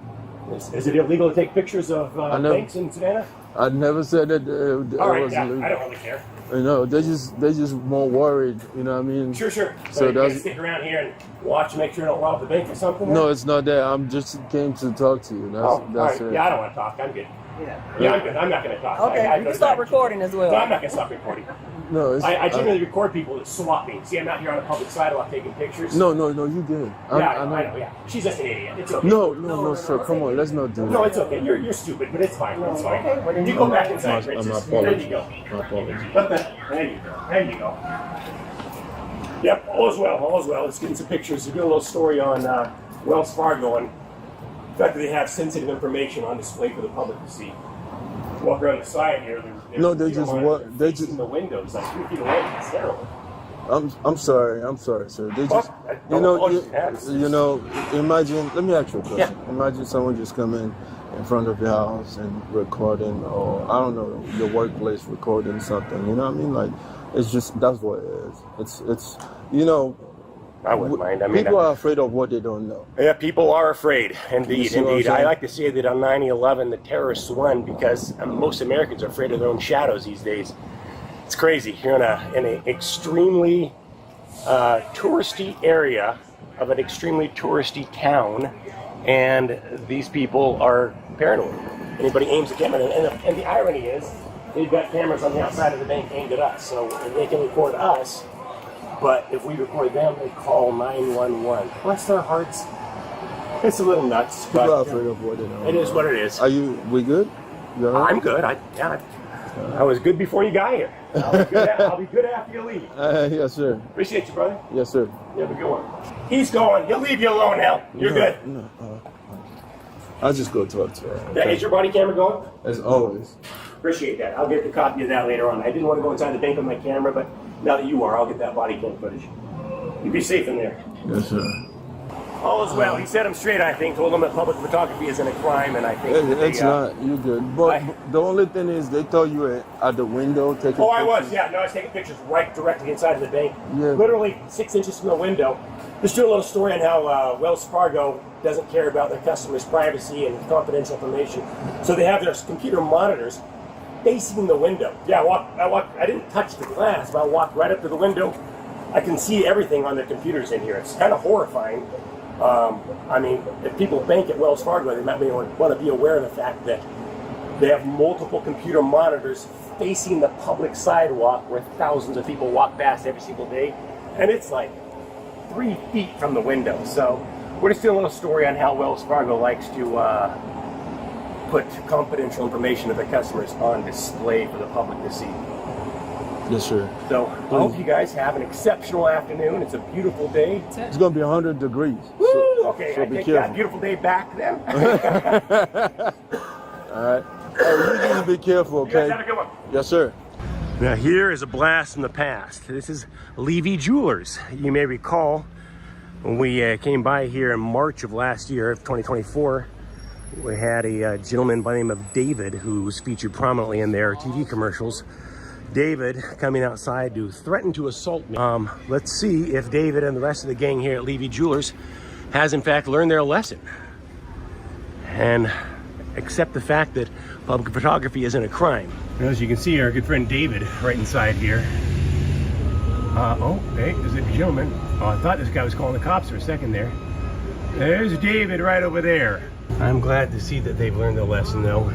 Is it illegal to take pictures of banks in Savannah? I never said that it All right, was yeah, illegal. I don't really care. You know, they just more worried. You know what I mean? Sure. So So you that's guys stick around here and watch, make sure you don't rob the bank or something? no, it's not that. I'm just came to talk to you. That's All right. it. Yeah, I don't want to talk. I'm good. Yeah, I'm good. I'm not going to talk. Okay, you can stop recording as well. No, I'm not going to stop recording. No, it's, I generally record people that swap me. See, I'm out here on the public sidewalk taking pictures. No, you good. I know, yeah. She's just an idiot. It's okay. No, sir. Come on, let's not do that. No, it's okay. You're stupid, but it's fine. It's fine. Okay, You go back inside, I'm Princess. apologies. There you go. My apologies. There you go. Yep, all's well. Let's get some pictures. We're doing a little story on Wells Fargo, and The fact that they have sensitive information on display for the public to see. Walk around the side here. No, they just what? They just in the windows like 3 feet away. It's terrible. I'm sorry, sir. They just, you know, imagine. Let me ask you a question. Yeah. Imagine someone just come in front of your house and recording, or I don't know, your workplace recording something. You know what I mean? Like, it's just that's what it is. It's you know. I wouldn't mind. I mean, people are afraid of what they don't know. Yeah, people are afraid. Indeed. I like to say that on 9/11, the terrorists won because most Americans are afraid of their own shadows these days. It's crazy. You're in an extremely touristy area of an extremely touristy town, and these people are paranoid. Anybody aims a camera, and the irony is, they've got cameras on the outside of the bank aimed at us, so they can record us. But if we record them, they call 911. Bless their hearts. It's a little nuts. People are afraid of what they know. It is what it is. We good? You all right? I'm good. I was good before you got here. I'll be good after you leave. Yes, sir. Appreciate you, brother. Yes, sir. You have a good one. He's going. He'll leave you alone now. You're good. No, I'll just go talk to her. Okay. Is your body camera going? As always. Appreciate that. I'll get the copy of that later on. I didn't want to go inside the bank with my camera, but now that you are, I'll get that body cam footage. You be safe in there. Yes, sir. All is well. He set him straight, I think, told him that public photography isn't a crime, and I think it's not. You're good. But the only thing is, they thought you were at the window taking pictures. I was. Yeah, no, I was taking pictures right directly inside of the bank. Yeah. Literally 6 inches from the window. Just do a little story on how Wells Fargo doesn't care about their customers' privacy and confidential information. So they have their computer monitors facing the window. Yeah, I didn't touch the glass, but I walked right up to the window. I can see everything on their computers in here. It's kind of horrifying. I mean, if people bank at Wells Fargo, they might want to be aware of the fact that they have multiple computer monitors facing the public sidewalk where thousands of people walk past every single day. And it's like 3 feet from the window. So we're just doing a little story on how Wells Fargo likes to put confidential information of their customers on display for the public to see. Yes, sir. So I hope you guys have an exceptional afternoon. It's a beautiful day. It's going to be 100 degrees. Woo! So, okay, so I be take careful. that beautiful day back then. All right. You just be careful, okay? You guys have a good one. Yes, sir. Now here is a blast from the past. This is Levy Jewelers. You may recall when we came by here in March of last year, of 2024, we had a gentleman by the name of David who was featured prominently in their TV commercials. David coming outside to threaten to assault me. Let's see if David and the rest of the gang here at Levy Jewelers has in fact learned their lesson and accept the fact that public photography isn't a crime. As you can see, our good friend David right inside here. Oh, hey, is it a gentleman? Oh, I thought this guy was calling the cops for a second there. There's David right over there. I'm glad to see that they've learned their lesson, though.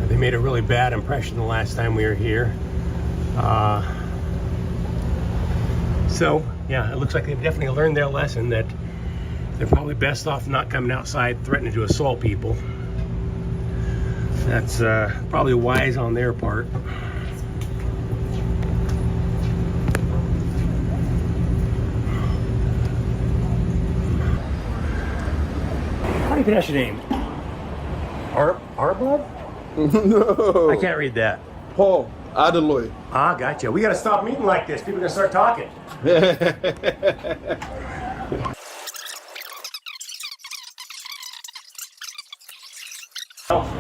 They made a really bad impression the last time we were here. So, yeah, it looks like they've definitely learned their lesson that they're probably best off not coming outside threatening to assault people. That's probably wise on their part. How do you pronounce your name? Arblood? No. I can't read that. Paul Adeloy. Ah, gotcha. We got to stop meeting like this. People are going to start talking.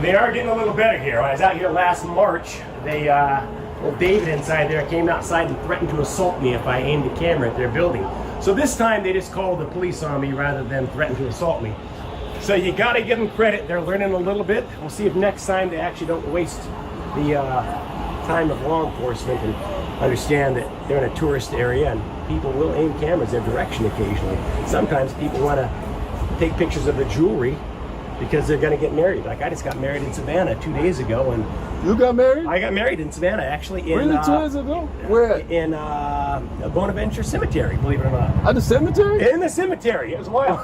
They are getting a little better here. When I was out here last March, David inside there came outside and threatened to assault me if I aimed a camera at their building. So this time they just called the police on me rather than threaten to assault me. So you got to give them credit. They're learning a little bit. We'll see if next time they actually don't waste the time of law enforcement and understand that they're in a tourist area and people will aim cameras their direction occasionally. Sometimes people want to take pictures of the jewelry because they're going to get married. Like I just got married in Savannah 2 days ago. And you got married? I got married in Savannah, actually. Really, 2 days ago? Where? In Bonaventure Cemetery, believe it or not. At the cemetery? In the cemetery. It was wild.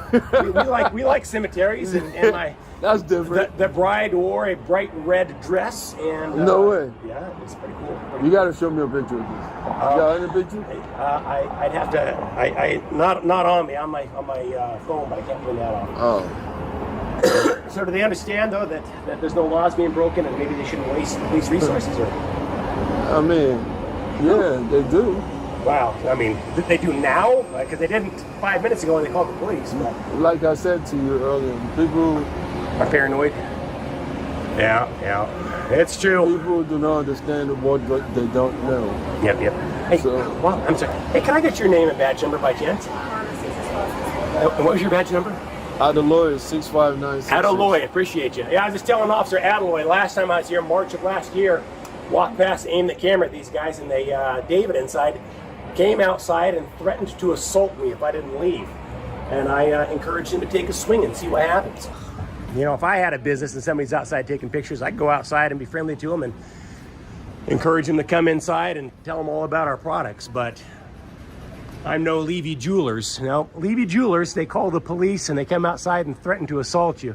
we like cemeteries, and my that's different. The bride wore a bright red dress, and no way. Yeah, it's pretty cool. You got to show me a picture of this. You got any picture? I'd have to. Not on me on my phone, but I can't bring that off. Oh. So do they understand, though, that there's no laws being broken and maybe they shouldn't waste police resources? Or? I mean, yeah, they do. Wow. I mean, they do now? Because they didn't 5 minutes ago when they called the police. But... Like I said to you earlier, people are paranoid. Yeah, yeah. It's true. People do not understand what they don't know. Yep, yep. Hey, well, I'm sorry. Hey, can I get your name and badge number by chance? What was your badge number? Adaloy 65966. Adaloy, appreciate you. Yeah, I was just telling Officer Adaloy, last time I was here, March of last year, walked past, aimed the camera at these guys, and they, David inside, came outside and threatened to assault me if I didn't leave. And I encouraged him to take a swing and see what happens. You know, if I had a business and somebody's outside taking pictures, I'd go outside and be friendly to them and encourage them to come inside and tell them all about our products. But I'm no Levy Jewelers. No, Levy Jewelers, they call the police and they come outside and threaten to assault you.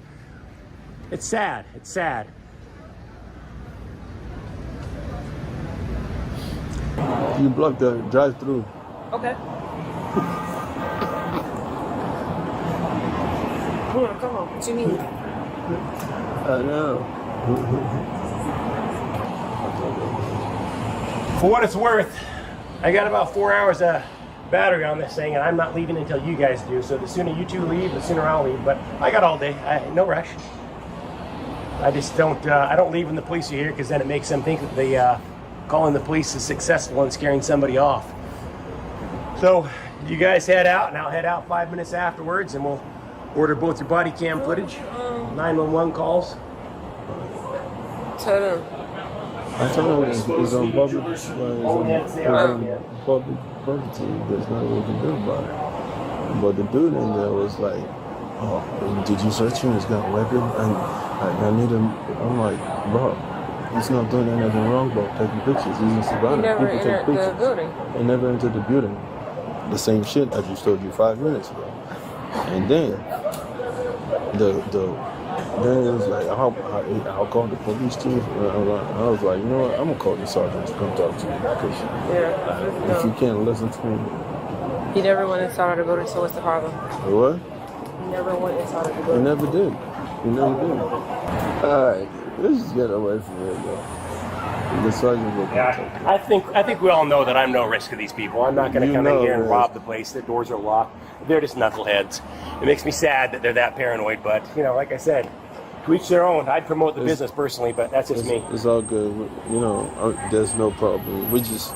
It's sad. It's sad. You block the drive-through. Okay. Come on, what you need? I know. For what it's worth, I got about 4 hours of battery on this thing, and I'm not leaving until you guys do. So the sooner you two leave, the sooner I'll leave. But I got all day. No rush. I just don't. I don't leave when the police are here, because then it makes them think that they calling the police is successful in scaring somebody off. So you guys head out, and I'll head out 5 minutes afterwards, and we'll order both your body cam footage, 911 calls. I told him it's on public, it's on public property. There's nothing we can do about it. But the dude in there was like, "Oh, did you search him? He's got a weapon, and I need him." I'm like, "Bro, he's not doing anything wrong about taking pictures. He's in Savannah. He never People take entered pictures. the building. He never entered the building. The same shit I just told you 5 minutes ago." And then then it was like, I'll call the police chief. I was like, you know what, I'm gonna call the sergeant to come talk to you, because if you can't listen to me. He never went inside of the building, so what's the problem? What? He never went inside of the He building. never did. He never did. Alright, let's just get away from here, though. The sergeant will Yeah, I think we all know that I'm no risk to these people. I'm not going to come in here and rob the place. The doors are locked. They're just knuckleheads. It makes me sad that they're that paranoid, but, you know, like I said, to each their own. I'd promote the business personally, but that's just me. It's all good. You know, there's no problem. We just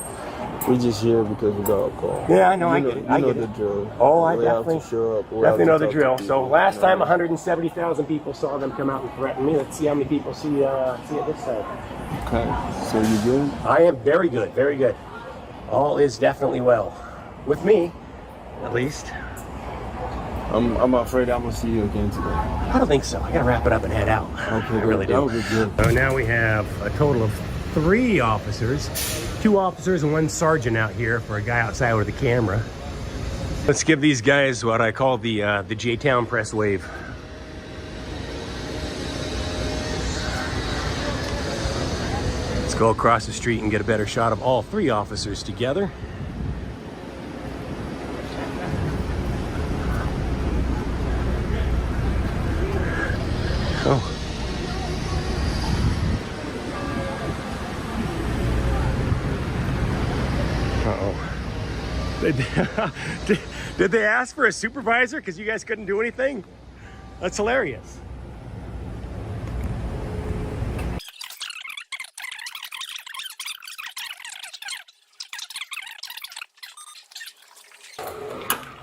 here because we got a call. Yeah, I know. I get it. You know the drill. Oh, I we definitely have to show up. Definitely know the drill. So last time, 170,000 people saw them come out and threaten me. Let's see how many people see it this time. Okay. So you good? I am very good. Very good. All is definitely well. With me, at least. I'm afraid I'm gonna see you again today. I don't think so. I gotta wrap it up and head out. Okay, I really do. That would be good. So now we have a total of 3 officers, 2 officers and 1 sergeant out here for a guy outside with a camera. Let's give these guys what I call the J-Town press wave. Let's go across the street and get a better shot of all 3 officers together. Oh. Did they ask for a supervisor because you guys couldn't do anything? That's hilarious.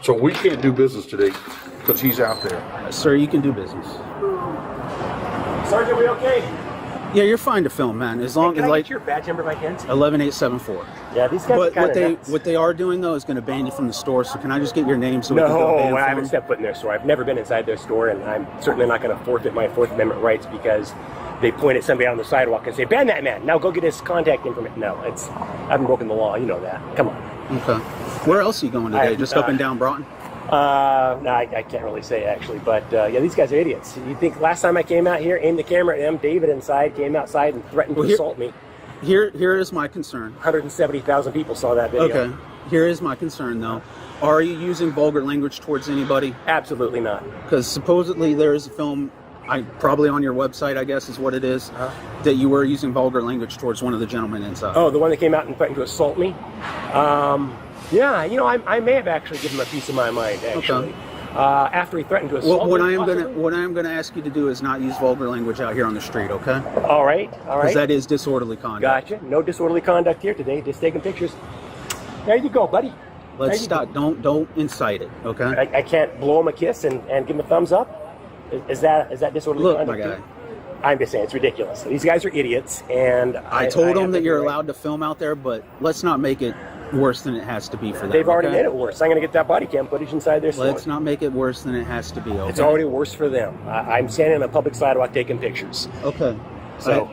So we can't do business today because he's out there. Sir, you can do business. Sergeant, we okay? Yeah, you're fine to film, man. As long Can as I like get your badge number by chance? 11874. Yeah, these guys are But kind of what they are doing though is going to ban you from the store. So can I just get your name so we can go ban No, I for haven't them? stepped foot in their store. I've never been inside their store, and I'm certainly not going to forfeit my 4th Amendment rights because they point at somebody on the sidewalk and say, "Ban that man! Now go get his contact information." No, I haven't broken the law. You know that. Come on. Okay. Where else are you going today? Just up and down Broughton? No, I can't really say actually, but yeah, these guys are idiots. You think last time I came out here, aimed the camera at them, David inside came outside and threatened to assault me. Here is my concern. 170,000 people saw that video. Okay. Here is my concern though. Are you using vulgar language towards anybody? Absolutely not. Because supposedly there is a film probably on your website, I guess is what it is, that you were using vulgar language towards one of the gentlemen inside. Oh, the one that came out and threatened to assault me? Yeah, you know, I may have actually given him a piece of my mind, actually. Okay. After he threatened to assault What me. I am gonna ask you to do is not use vulgar language out here on the street, okay? All right. Because that is disorderly conduct. Gotcha. No disorderly conduct here today. Just taking pictures. There you go, buddy. Let's stop. Don't incite it, okay? I can't blow him a kiss and give him a thumbs up. Is that disorderly Look, conduct? my guy. I'm just saying it's ridiculous. These guys are idiots, and I told them that you're allowed to film out there, but let's not make it worse than it has to be for them. They've already okay? made it worse. I'm going to get that body cam footage inside their store. Let's not make it worse than it has to be. Okay? It's already worse for them. I'm standing on a public sidewalk taking pictures. Okay. So,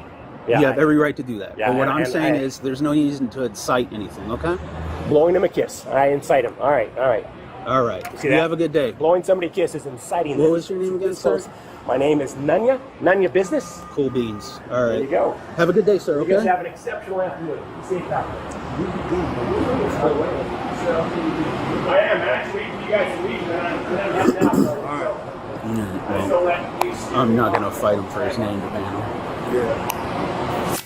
you have every right to do that. Yeah, but what I'm and saying is there's no reason to incite anything, okay? Blowing them a kiss. I incite them. All right. All right. See you that? have a good day. Blowing somebody a kiss is inciting them. What was your name again, sir? My name is Nanya. Nanya Business. Cool beans. All right. There you go. Have a good day, sir, okay? You guys have an exceptional afternoon. Be safe out there. I am actually waiting for you guys to leave, man. All right. I'm not going to fight him for his name to ban him.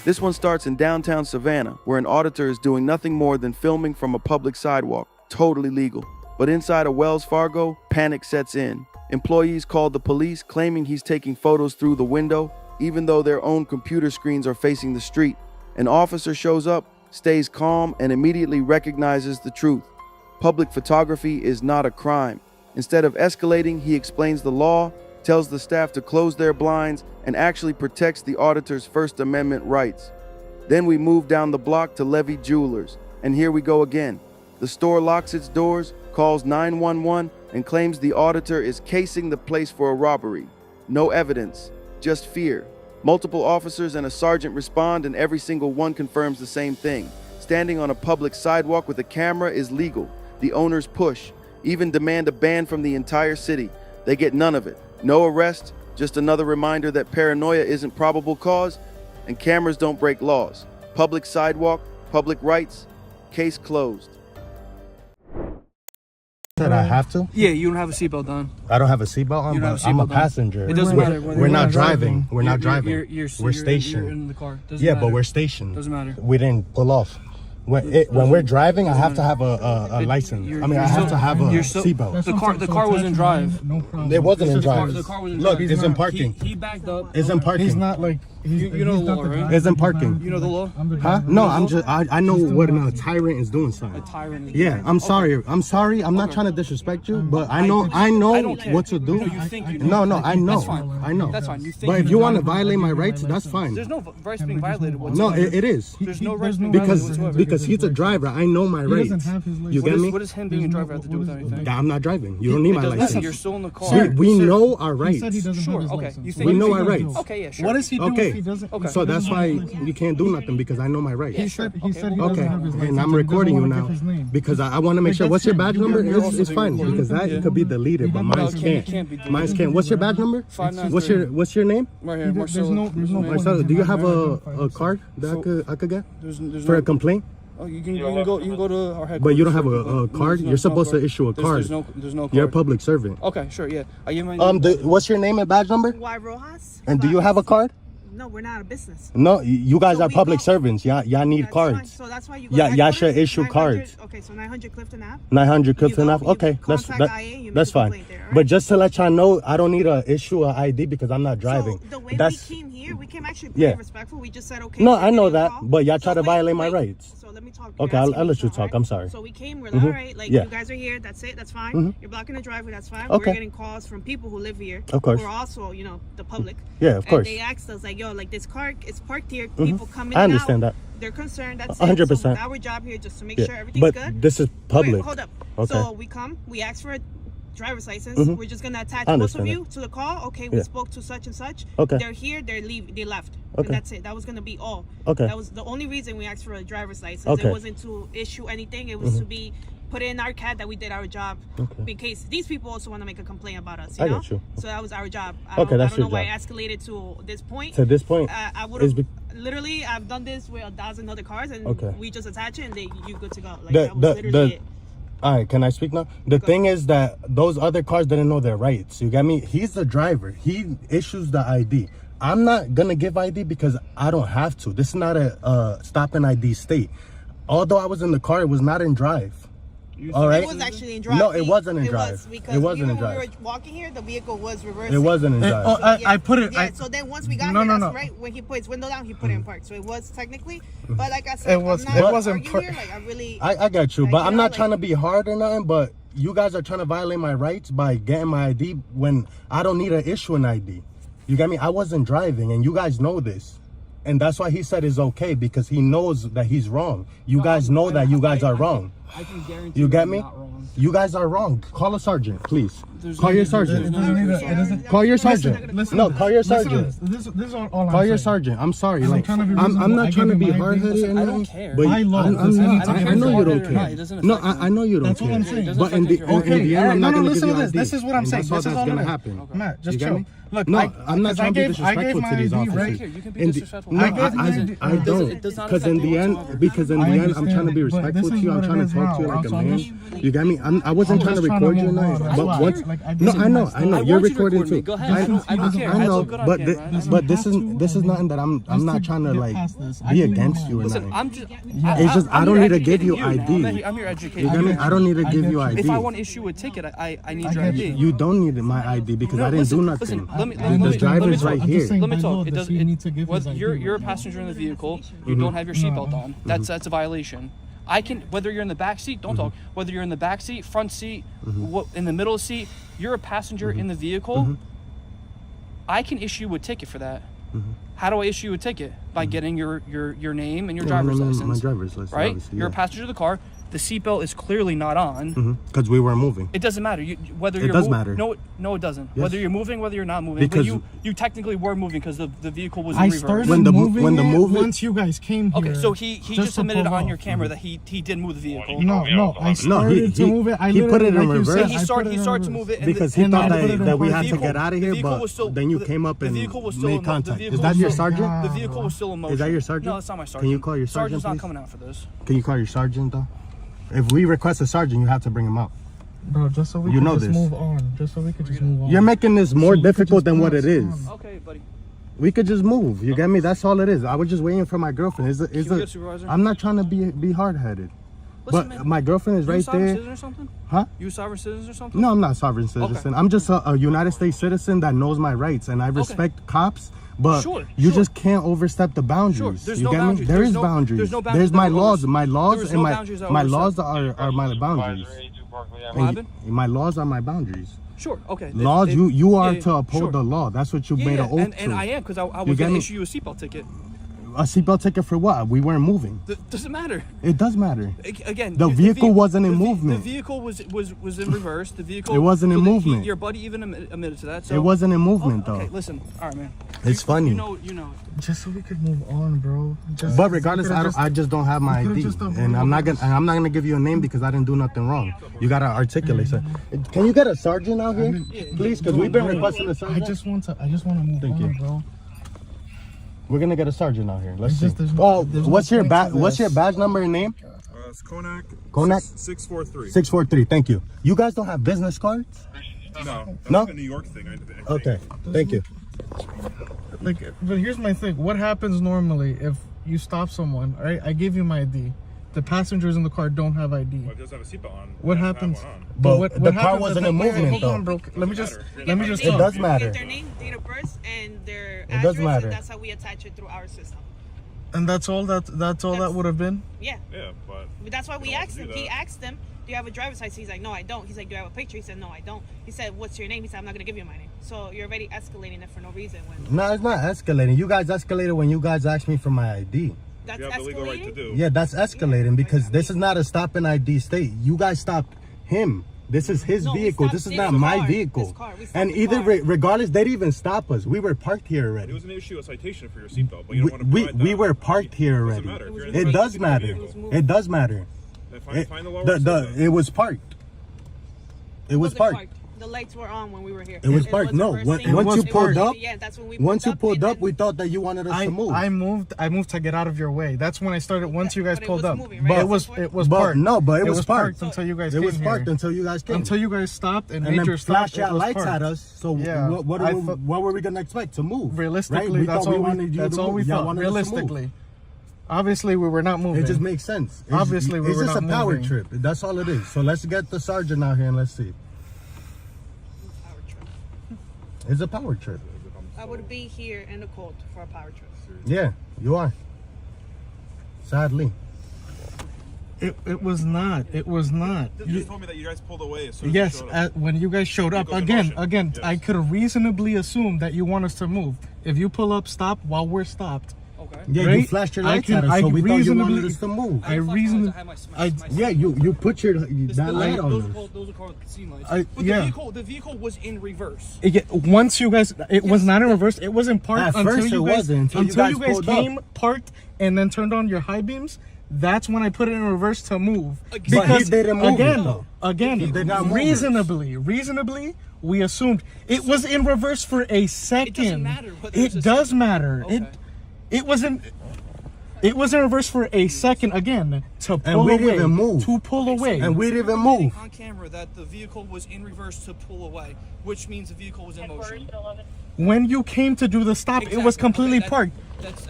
This one starts in downtown Savannah, where an auditor is doing nothing more than filming from a public sidewalk. Totally legal. But inside a Wells Fargo, panic sets in. Employees call the police, claiming he's taking photos through the window, even though their own computer screens are facing the street. An officer shows up, stays calm, and immediately recognizes the truth. Public photography is not a crime. Instead of escalating, he explains the law, tells the staff to close their blinds, and actually protects the auditor's First Amendment rights. Then we move down the block to Levy Jewelers, and here we go again. The store locks its doors, calls 911, and claims the auditor is casing the place for a robbery. No evidence, just fear. Multiple officers and a sergeant respond, and every single one confirms the same thing. Standing on a public sidewalk with a camera is legal. The owners push, even demand a ban from the entire city. They get none of it. No arrest, just another reminder that paranoia isn't probable cause, and cameras don't break laws. Public sidewalk, public rights, case closed. Said I have to? Yeah, you don't have a seatbelt on. I don't have a seatbelt on, but I'm a passenger. It doesn't matter. We're not driving. We're not driving. We're stationed. You're in the car. Doesn't yeah, matter. but we're stationed. Doesn't matter. We didn't pull off. When we're driving, I have to have a license. I mean, I have to have a seatbelt. The car was in drive. No problem. It wasn't in drive. The car was in Look, drive. it's in parking. He backed up. It's in parking. He's not like you know the law, right? It's in parking. You know the law? Huh? No, I know what a tyrant is doing, son. A tyrant is Yeah, I'm sorry. I'm sorry. I'm not trying to disrespect you, but I know what to do. No, you think you know. No, I know. That's fine. I know. That's fine. You think But if you want to violate my rights, that's fine. There's no rights being violated No, whatsoever. it is. There's no rights being violated whatsoever. Because he's a driver. I know my rights. You get me? What does him being a driver have to do with anything? I'm not driving. You don't need my license. You're still in the car. We know our rights. Sure. Okay. We know our rights. Okay. Yeah. Sure. What does he do if he doesn't? Okay. So that's why you can't do nothing because I know my rights. He said he doesn't Okay, have his license. and I'm He recording you doesn't now wanna give his name. because I want to make sure. What's your badge number? It's fine because that could be deleted, but mine can't. Mine can't. What's your badge number? 593. What's your name? Right here, Marcelo. Marcelo, do you have a card that I could get for a complaint? Oh, you can go to our headquarters. But you don't have a card. You're supposed to issue a card. There's no card. You're a public servant. Okay, sure, yeah. What's your name and badge number? Y Rojas. And do you have a card? No, we're not a business. No, you guys are public servants. Y'all need cards. Fine. So that's why you go to y'all should issue cards. Okay, so 900 Clifton Ave. 900 Clifton Ave. Okay, that's fine. But just to let y'all know, I don't need to issue an ID because I'm not driving. So the way we came here, we came actually pretty respectful. We just said okay. No, I know that, but y'all try to violate my rights. So let me talk. Okay, I'll let you talk. I'm sorry. So we came, we're like, all right, like you guys are here, that's it, that's fine. You're blocking the driveway, that's fine. Okay. We're getting calls from people who live here. Of course. Who are also, the public. Yeah, of course. And they asked us like, yo, like this car is parked here. People coming I understand out. that. They're concerned. That's 100%. it. So our job here just to make sure everything's but good. This is public. Wait, hold up. Okay. So we come, we ask for a driver's license. We're just gonna attach both of you to the call. Okay, we spoke to such and such. Okay. They're here. They left. Okay. And that's it. That was gonna be all. Okay. That was the only reason we asked for a driver's license. Okay. It wasn't to issue anything. It was to be put in our CAD that we did our job. Okay. In case these people also want to make a complaint about us. You know? Get you. So that was our job. That's I don't know your why it job. escalated to this point. To this point, I would have literally. I've done this with 1,000 other cars, and we just attach it, and you good to go. Like that was literally it. All right, can I speak now? The thing is that those other cars didn't know their rights. You get me? He's the driver. He issues the ID. I'm not going to give ID because I don't have to. This is not a stop and ID state. Although I was in the car, it was not in drive. All right. It was actually in drive. No, it wasn't in drive. Was because it wasn't in when drive. we were walking here, the vehicle was reversing. It wasn't in drive. Oh, I put it. Yeah, so then once we got here, that's right when he put his window down, he put it in park. So it was technically, but like I said, It wasn't here. Like I really. I got you, like, but I'm not like, trying to be hard or nothing. But you guys are trying to violate my rights by getting my ID when I don't need to issue an ID. You get me? I wasn't driving, and you guys know this. And that's why he said it's okay, because he knows that he's wrong. You guys know that you guys are wrong. I can guarantee you get me? Not wrong. You guys are wrong. Call a sergeant, please. Call your sergeant. Call your sergeant. No, call your sergeant. This is all Call your sergeant. I'm sorry. Like, I'm not trying to be hard-headed. I don't care. But I know you don't care. No, I know you don't care. That's what I'm saying. But in the end, I'm not going to give you ID. This is what I'm saying. That's all that's going to happen. Matt, just chill. Look, no, I'm not trying to be disrespectful to these officers. You can be disrespectful. No, I don't. Because in the end, I'm trying to be respectful to you. I'm trying to talk to you like a man. You got me? I wasn't trying to record you tonight. But once, no, I know. You're recording too. Go ahead. I don't care. I know. But this is nothing that I'm not trying to like be against you or nothing. It's just I don't need to give you ID. I'm your educator. You got me? I don't need to give you ID. If I want to issue a ticket, I need your ID. You don't need my ID because I didn't do nothing. The driver's right here. Let me talk. It doesn't. Whether you're a passenger in the vehicle, you don't have your seatbelt on. That's a violation. I can, whether you're in the back seat, don't talk. Whether you're in the back seat, front seat, in the middle seat, you're a passenger in the vehicle. I can issue a ticket for that. How do I issue a ticket? By getting your name and your driver's license. My driver's license, right? obviously, You're a passenger of the car. The seatbelt is clearly not on. Because we were moving. It doesn't matter. Whether it you're does matter. No, it doesn't. Yes. Whether you're moving, whether you're not moving. Because but you technically were moving because the vehicle was in I reverse. started when the moving once you guys came here. Okay, so he just admitted on your camera that he did move the vehicle. No, I started to move it. He put it in reverse. He started to move it because he thought that we had to get out of here, but then you came up and made contact. Is that your sergeant? The vehicle was still in motion. Is that your sergeant? No, it's not my sergeant. Can you call your sergeant, Sergeant's not please? coming out for this. Can you call your sergeant though? If we request a sergeant, you have to bring him out. Bro, just so we can just move on. Just so we can just move on. You're making this more difficult than what it is. Okay, buddy. We could just move. You get me? That's all it is. I was just waiting for my girlfriend. Supervisor? I'm not trying to be hard-headed. Listen, But man, my girlfriend is right there. You a sovereign citizen or something? Huh? You a sovereign citizen or something? No, I'm not a sovereign citizen. I'm just a United States citizen that knows my rights, and I respect cops. But you just can't overstep the boundaries. There's you no get boundaries. me? There is no boundaries. There's no boundaries. There's my laws. My laws There's and no boundaries that my overstep. laws are my boundaries. My laws are my boundaries. Sure. Okay. Laws. You are to uphold the law. That's what you made an oath to. And I am because I was going to issue you a seatbelt ticket. A seatbelt ticket for what? We weren't moving. Doesn't matter. It does matter. Again, the vehicle wasn't in movement. The vehicle was in reverse. The vehicle. It wasn't in movement. Your buddy even admitted to that. So. It wasn't in movement though. Okay, listen. All right, man. It's funny. You know. Just so we could move on, bro. But regardless, I just don't have my ID, and I'm not gonna give you a name because I didn't do nothing wrong. You gotta articulate. So, can you get a sergeant out here, please? Because we've been requesting a sergeant. I just want to move on, bro. We're gonna get a sergeant out here. Let's see. Oh, what's your badge number and name? It's Konak. Konak. 643. 643. Thank you. You guys don't have business cards? No. No. That's a New York thing. Okay. Thank you. But here's my thing. What happens normally if you stop someone? All right, I gave you my ID. The passengers in the car don't have ID. Well, it doesn't have a seatbelt on. What happens? But what the car happens wasn't if in movement hold though. on, bro. Let me just. It does matter. Get their name, date of birth, and their It address. does matter. And that's how we attach it through our system. And that's all that would have been. Yeah. Yeah, but That's why we asked him. He asked them, "Do you have a driver's license?" He's like, "No, I don't." He's like, "Do you have a picture?" He said, "No, I don't." He said, "What's your name?" He said, "I'm not gonna give you my name." So you're already escalating it for no reason. No, it's not escalating. You guys escalated when you guys asked me for my ID. That's you have the legal right to do. Yeah, that's escalating because this is not a stop and ID state. You guys stopped him. This is his vehicle. This is not my vehicle. And either regardless, they didn't even stop us. We were parked here already. It was an issue, a citation for your seatbelt, but you don't want to we were parked here already. It does matter. It does matter. Find the law. It was parked. It was parked. The lights were on when we were here. It was parked. No, once you pulled up, yeah, that's when we once you pulled up, we thought that you wanted us to move. I moved to get out of your way. That's when I started. Once you guys pulled up, moving, right? but it was parked. No, but it was parked until you guys. It was parked until you guys came. Until you guys stopped and then made your stop. flashed out lights at us. So yeah, what were we gonna expect to move? Realistically, right? that's all we thought. Realistically. Obviously, we were not moving. It just makes sense. Obviously, we were not moving. It's just a power trip. That's all it is. So let's get the sergeant out here and let's see. It's a power trip. I would be here in the cold for a power trip. Yeah, you are. Sadly. It was not. It was not. You just told me that you guys pulled away as soon as yes, you showed up. when you guys showed up. Again, yes. I could reasonably assume that you want us to move. If you pull up, stop while we're stopped. Okay. Yeah, right? You flashed your lights at us, so we thought you wanted us to move. Yeah, you put your that light on us. Those are called casino lights. But yeah. the vehicle was in reverse. Once you guys, it was not in reverse. It wasn't parked until you guys came, parked, and then turned on your high beams. That's when I put it in reverse to move. Because but he didn't move again, reasonably, we assumed it was in reverse for a second. It does matter. Okay. It wasn't. It was in reverse for a second again to pull away. Didn't even move. To pull away. And we didn't even move. On camera that the vehicle was in reverse to pull away, which means the vehicle was in motion. When you came to do the stop, it was completely parked.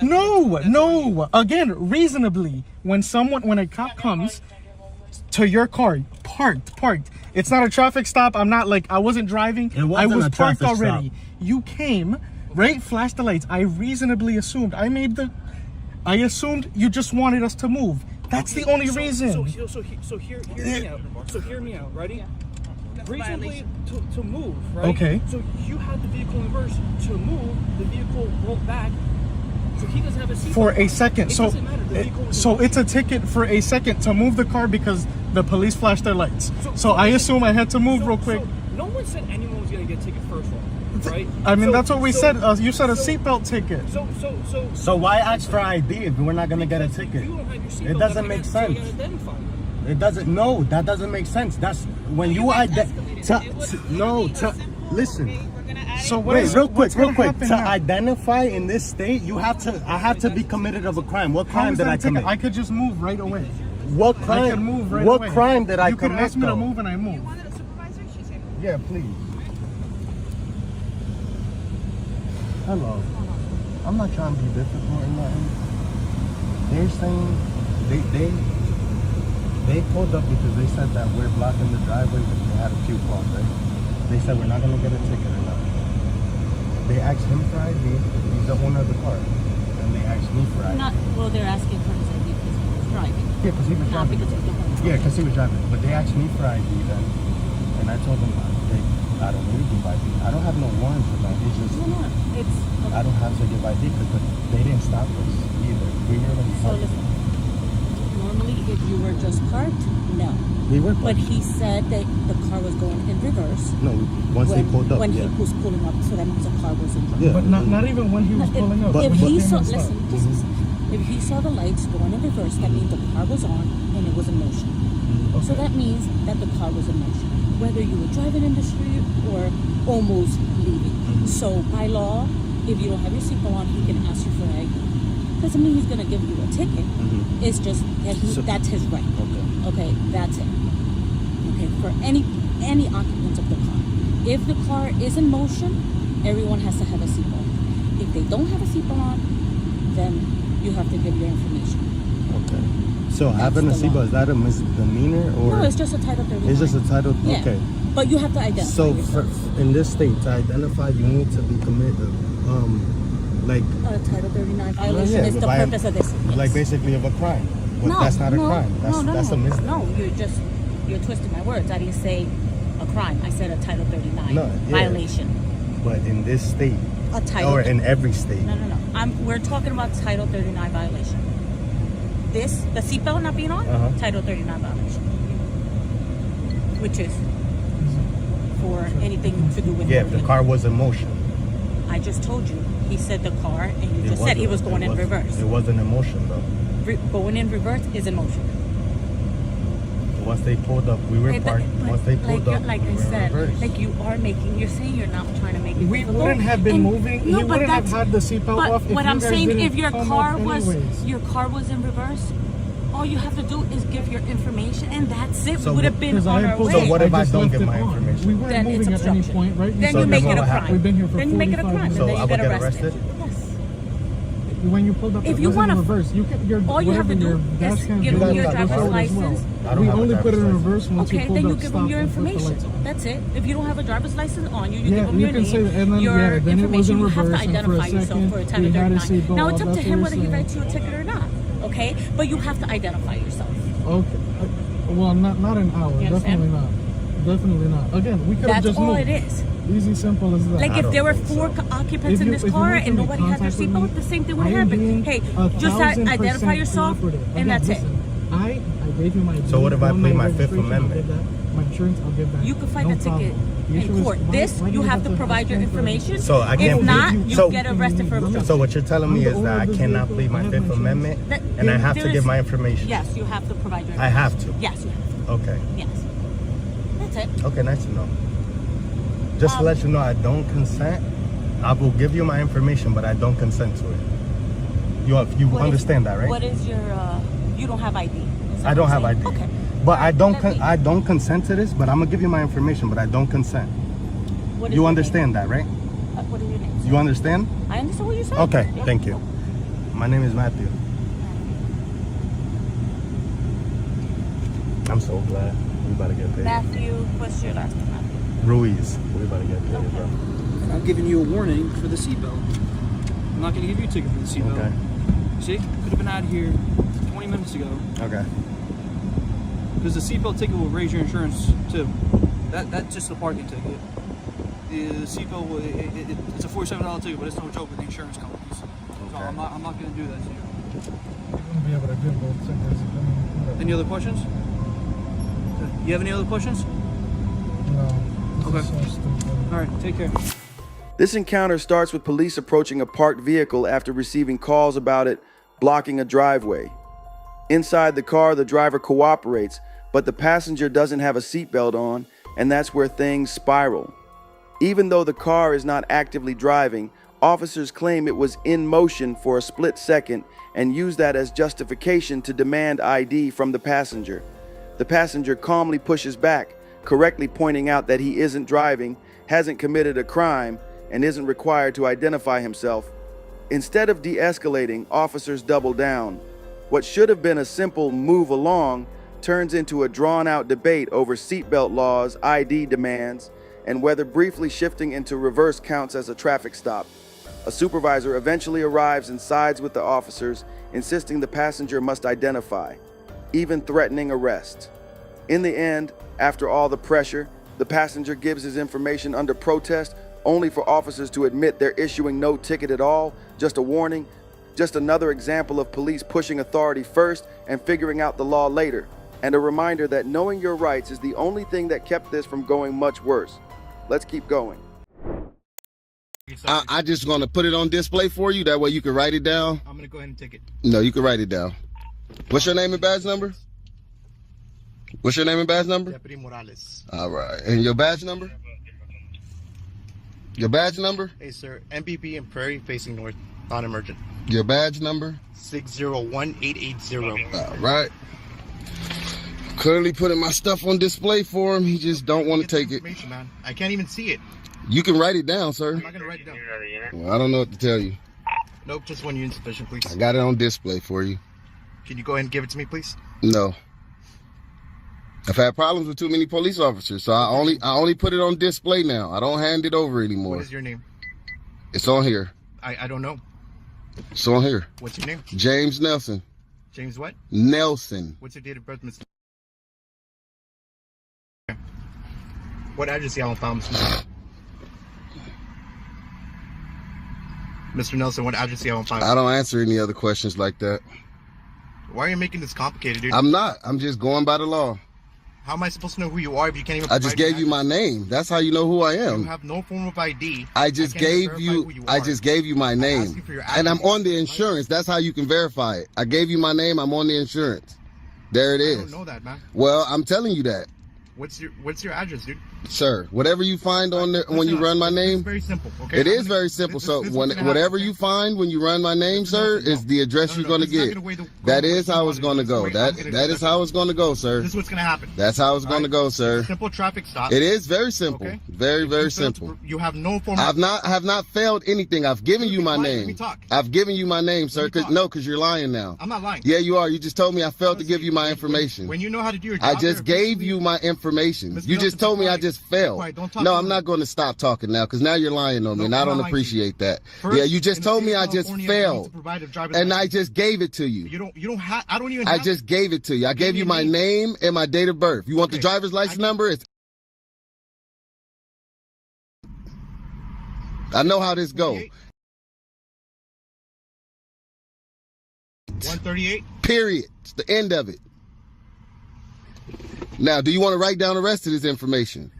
No. Again, reasonably, when a cop comes to your car, parked. It's not a traffic stop. I wasn't driving. I was parked already. Stop. You came, right? Flashed the lights. I reasonably assumed. I assumed you just wanted us to move. That's the only reason. So hear me out. So hear me out. Ready? Yeah. Reasonably to move, right? Okay. So you had the vehicle in reverse to move. The vehicle rolled back. So he doesn't have a seat for a second. So it's a ticket for a second to move the car because the police flashed their lights. So I assume I had to move real quick. So no one said anyone was gonna get a ticket first of all, right? I mean, that's what we said. You said a seatbelt ticket. So why ask for ID if we're not gonna get a ticket? It doesn't make sense. It doesn't. No, that doesn't make sense. That's when you listen. So real quick. To identify in this state, I have to be committed of a crime. What crime did I commit? I could just move right away. What crime? I could move right away. What crime did I commit? You could ask me to move and I move. You wanted a supervisor? She's here. Yeah, please. Hello. I'm not trying to be difficult or nothing. They're saying they pulled up because they said that we're blocking the driveway because they had a few calls, right? They said we're not gonna get a ticket or nothing. They asked him for ID. He's the owner of the car, and they asked me for ID. They're asking for his ID because he was driving. Yeah, because he was driving. Not because he's the owner. Yeah, because he was driving. But they asked me for ID then, and I told them I don't need to give ID. I don't have no warrants for that. It's just I don't have to give ID because they didn't stop us either. We were already parked. Normally, if you were just parked, no. We were parked. But he said that the car was going in reverse. No, once they pulled up. When he was pulling up, so that means the car was in reverse. Yeah. But not even when he was pulling up. If he saw the lights going in reverse, that means the car was on and it was in motion. Okay. So that means that the car was in motion, whether you were driving in the street or almost leaving. So by law, if you don't have your seatbelt on, he can ask you for ID. Doesn't mean he's gonna give you a ticket. It's just that that's his right. Okay, that's it. Okay, for any occupants of the car. If the car is in motion, everyone has to have a seatbelt. If they don't have a seatbelt on, then you have to give your information. Okay. So having a seatbelt, is that a misdemeanor or? No, it's just a Title 39. It's just a Title. Yeah. Okay. But you have to identify. So in this state, to identify, you need to be committed. Title 39 violation is the purpose of this. Yes. Like basically of a crime. But that's not a crime. That's a misdemeanor. No, you're twisting my words. I didn't say a crime. I said a Title 39 violation. But in this state, a title or in every state. No. We're talking about Title 39 violation. The seatbelt not being on, Title 39 violation, which is for anything to do with. Yeah, if the car was in motion. I just told you. He said the car, and you just said he was going in reverse. It wasn't in motion, though. Going in reverse is in motion. Once they pulled up, we were parked. Once they pulled up, like I said, like you are making. You're saying you're not trying to make it. We wouldn't have been moving. No, he wouldn't have had the seatbelt off. What I'm saying, if your car was anyways. in reverse, all you have to do is give your information, and that's it. So We would have been on our way. So what if I don't give my information? We weren't Then it's moving at any obstruction. point, right? Then you make it a crime. We've been here for Then you make it a 45 crime, minutes. and then I you would get get arrested. When you pulled up, If it you wasn't in wanna- reverse. You can, your, all you have to whatever do your is dash cam give does, them your you driver's show it as license. well. We only put it in reverse once Okay, you pulled then you up, give them your stopped, and put the information. lights on. That's it. If you don't have a driver's license on you, you Yeah, give them you your can name, say that, and then, your yeah, then it was information. in You have to reverse, and for a identify yourself second, for a time we of had a 39. seatbelt Now it's on, up to that's him what whether we're he saying. writes you a ticket or not. Okay, but you have to identify yourself. Okay. Well, not an hour. You understand? Definitely not. Definitely not. Again, we could have That's just all moved. it is. Easy, simple as that. Like if there were 4 occupants in this car and nobody had their seatbelt, the same thing would happen. Hey, just identify yourself, and that's it. I gave you my. So what if I plead my Fifth registration, Amendment? I'll give that. My insurance, I'll give that. You can fight No the ticket problem. The issue in is, court. why This, do you have to provide your ask for information. So I can't. If not, you so, get arrested for obstruction. So what you're telling me is that I cannot plead my Fifth Amendment, and I have to give my information. Yes, you have to provide your I information. have to. Yes, you have to. Okay. Yes. That's it. Okay, nice to know. Just to let you know, I don't consent. I will give you my information, but I don't consent to it. You understand that, right? What is your, you don't have ID? I don't have ID. Okay. But I don't consent to this, but I'm gonna give you my information, but I don't consent. What is You your understand that, right? name? What is your name? You understand? I understand what you're saying. Okay, Yeah. thank you. My name is Matthew. I'm so glad we about to get paid. Matthew, what's your last name? Matthew? Ruiz. We about to get paid, bro. I'm giving you a warning for the seatbelt. I'm not going to give you a ticket for the seatbelt. Okay. See, could have been out of here 20 minutes ago. Okay. Because the seatbelt ticket will raise your insurance too. That's just a parking ticket. The seatbelt, it's a $47 ticket, but it's no joke with the insurance companies. So I'm not going to do that to you. Be able to give both tickets. Any other questions? You have any other questions? No. Okay. All right. Take care. This encounter starts with police approaching a parked vehicle after receiving calls about it blocking a driveway. Inside the car, the driver cooperates, but the passenger doesn't have a seatbelt on, and that's where things spiral. Even though the car is not actively driving, officers claim it was in motion for a split second and use that as justification to demand ID from the passenger. The passenger calmly pushes back, correctly pointing out that he isn't driving, hasn't committed a crime, and isn't required to identify himself. Instead of de-escalating, officers double down. What should have been a simple move along turns into a drawn-out debate over seatbelt laws, ID demands, and whether briefly shifting into reverse counts as a traffic stop. A supervisor eventually arrives and sides with the officers, insisting the passenger must identify, even threatening arrest. In the end, after all the pressure, the passenger gives his information under protest, only for officers to admit they're issuing no ticket at all, just a warning, just another example of police pushing authority first and figuring out the law later, and a reminder that knowing your rights is the only thing that kept this from going much worse. Let's keep going. I just gonna put it on display for you, that way you can write it down. I'm gonna go ahead and take it. No, you can write it down. What's your name and badge number? What's your name and badge number? Deputy Morales. All right, and your badge number? Your badge number? Hey, sir. MPP and Prairie facing north, non-emergent. Your badge number? 601880. All right. Clearly putting my stuff on display for him. He just don't want to take it. Man. I can't even see it. You can write it down, sir. I'm not gonna write it down. Well, I don't know what to tell you. Nope, just one unit sufficient, please. I got it on display for you. Can you go ahead and give it to me, please? No. I've had problems with too many police officers, so I only put it on display now. I don't hand it over anymore. What is your name? It's on here. I don't know. It's on here. What's your name? James Nelson. James what? Nelson. What's your date of birth, Mr. What address you on file, Mr. Nelson? Mr. Nelson, what address you on file? I don't answer any other questions like that. Why are you making this complicated, dude? I'm not. I'm just going by the law. How am I supposed to know who you are if you can't even? I just gave you my name. That's how you know who I am. You have no form of ID. I just gave you my name, and I'm on the insurance. That's how you can verify it. I gave you my name. I'm on the insurance. There it is. I don't know that, man. Well, I'm telling you that. What's your address, dude? Sir, whatever you find on there when you run my name, it's very simple. Okay, it is very simple. So whatever you find when you run my name, sir, is the address you're going to get. That is how it's going to go. That is how it's going to go, sir. This is what's going to happen. That's how it's going to go, sir. Simple traffic stop. It is very simple. Okay. Very simple. You have no form. I have not failed anything. I've given you my name. I've given you my name, sir. Because you're lying now. I'm not lying. Yeah, you are. You just told me I failed to give you my information. When you know how to do your job, I just gave you my information. You just told me I just failed. No, I'm not going to stop talking now because now you're lying on me, and I don't appreciate that. Yeah, you just told me I just failed, and I just gave it to you. You don't have. I don't even. I just gave it to you. I gave you my name and my date of birth. You want the driver's license number? I know how this goes. 138. Period. It's the end of it. Now, do you want to write down the rest of this information?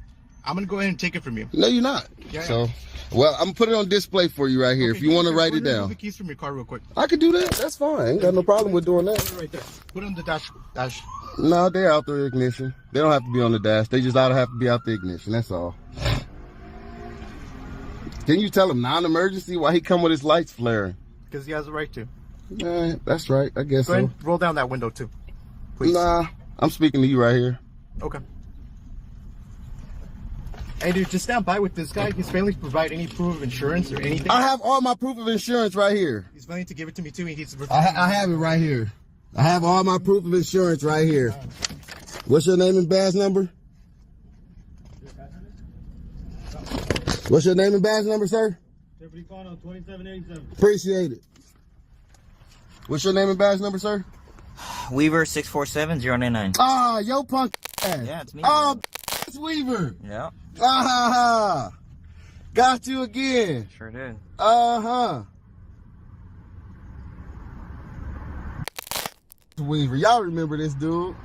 I'm going to go ahead and take it from you. No, you're not. Yeah, so, well, I'm going to put it on display for you right here if you want to write it down. Remove the keys from your car real quick. I can do that. That's fine. I ain't got no problem with doing that. Put it right there. Put it on the dash. No, they're out the ignition. They don't have to be on the dash. They just have to be out the ignition. That's all. Can you tell him non-emergency? Why he come with his lights flaring? Because he has the right to. That's right. I guess Go ahead and roll down that window too, please. Nah, I'm speaking to you right here. Okay. Hey, dude, just stand by with this guy. He's failing to provide any proof of insurance or anything. I have all my proof of insurance right here. He's failing to give it to me too. He needs to. I have it right here. I have all my proof of insurance right here. What's your name and badge number? What's your name and badge number, sir? Deputy Connell, 2787. Appreciate it. What's your name and badge number, sir? Weaver 647099. Ah, yo punk ass. Yeah, it's me. Oh, it's Weaver. Yeah. Got you again. Sure did. Weaver, y'all remember this dude?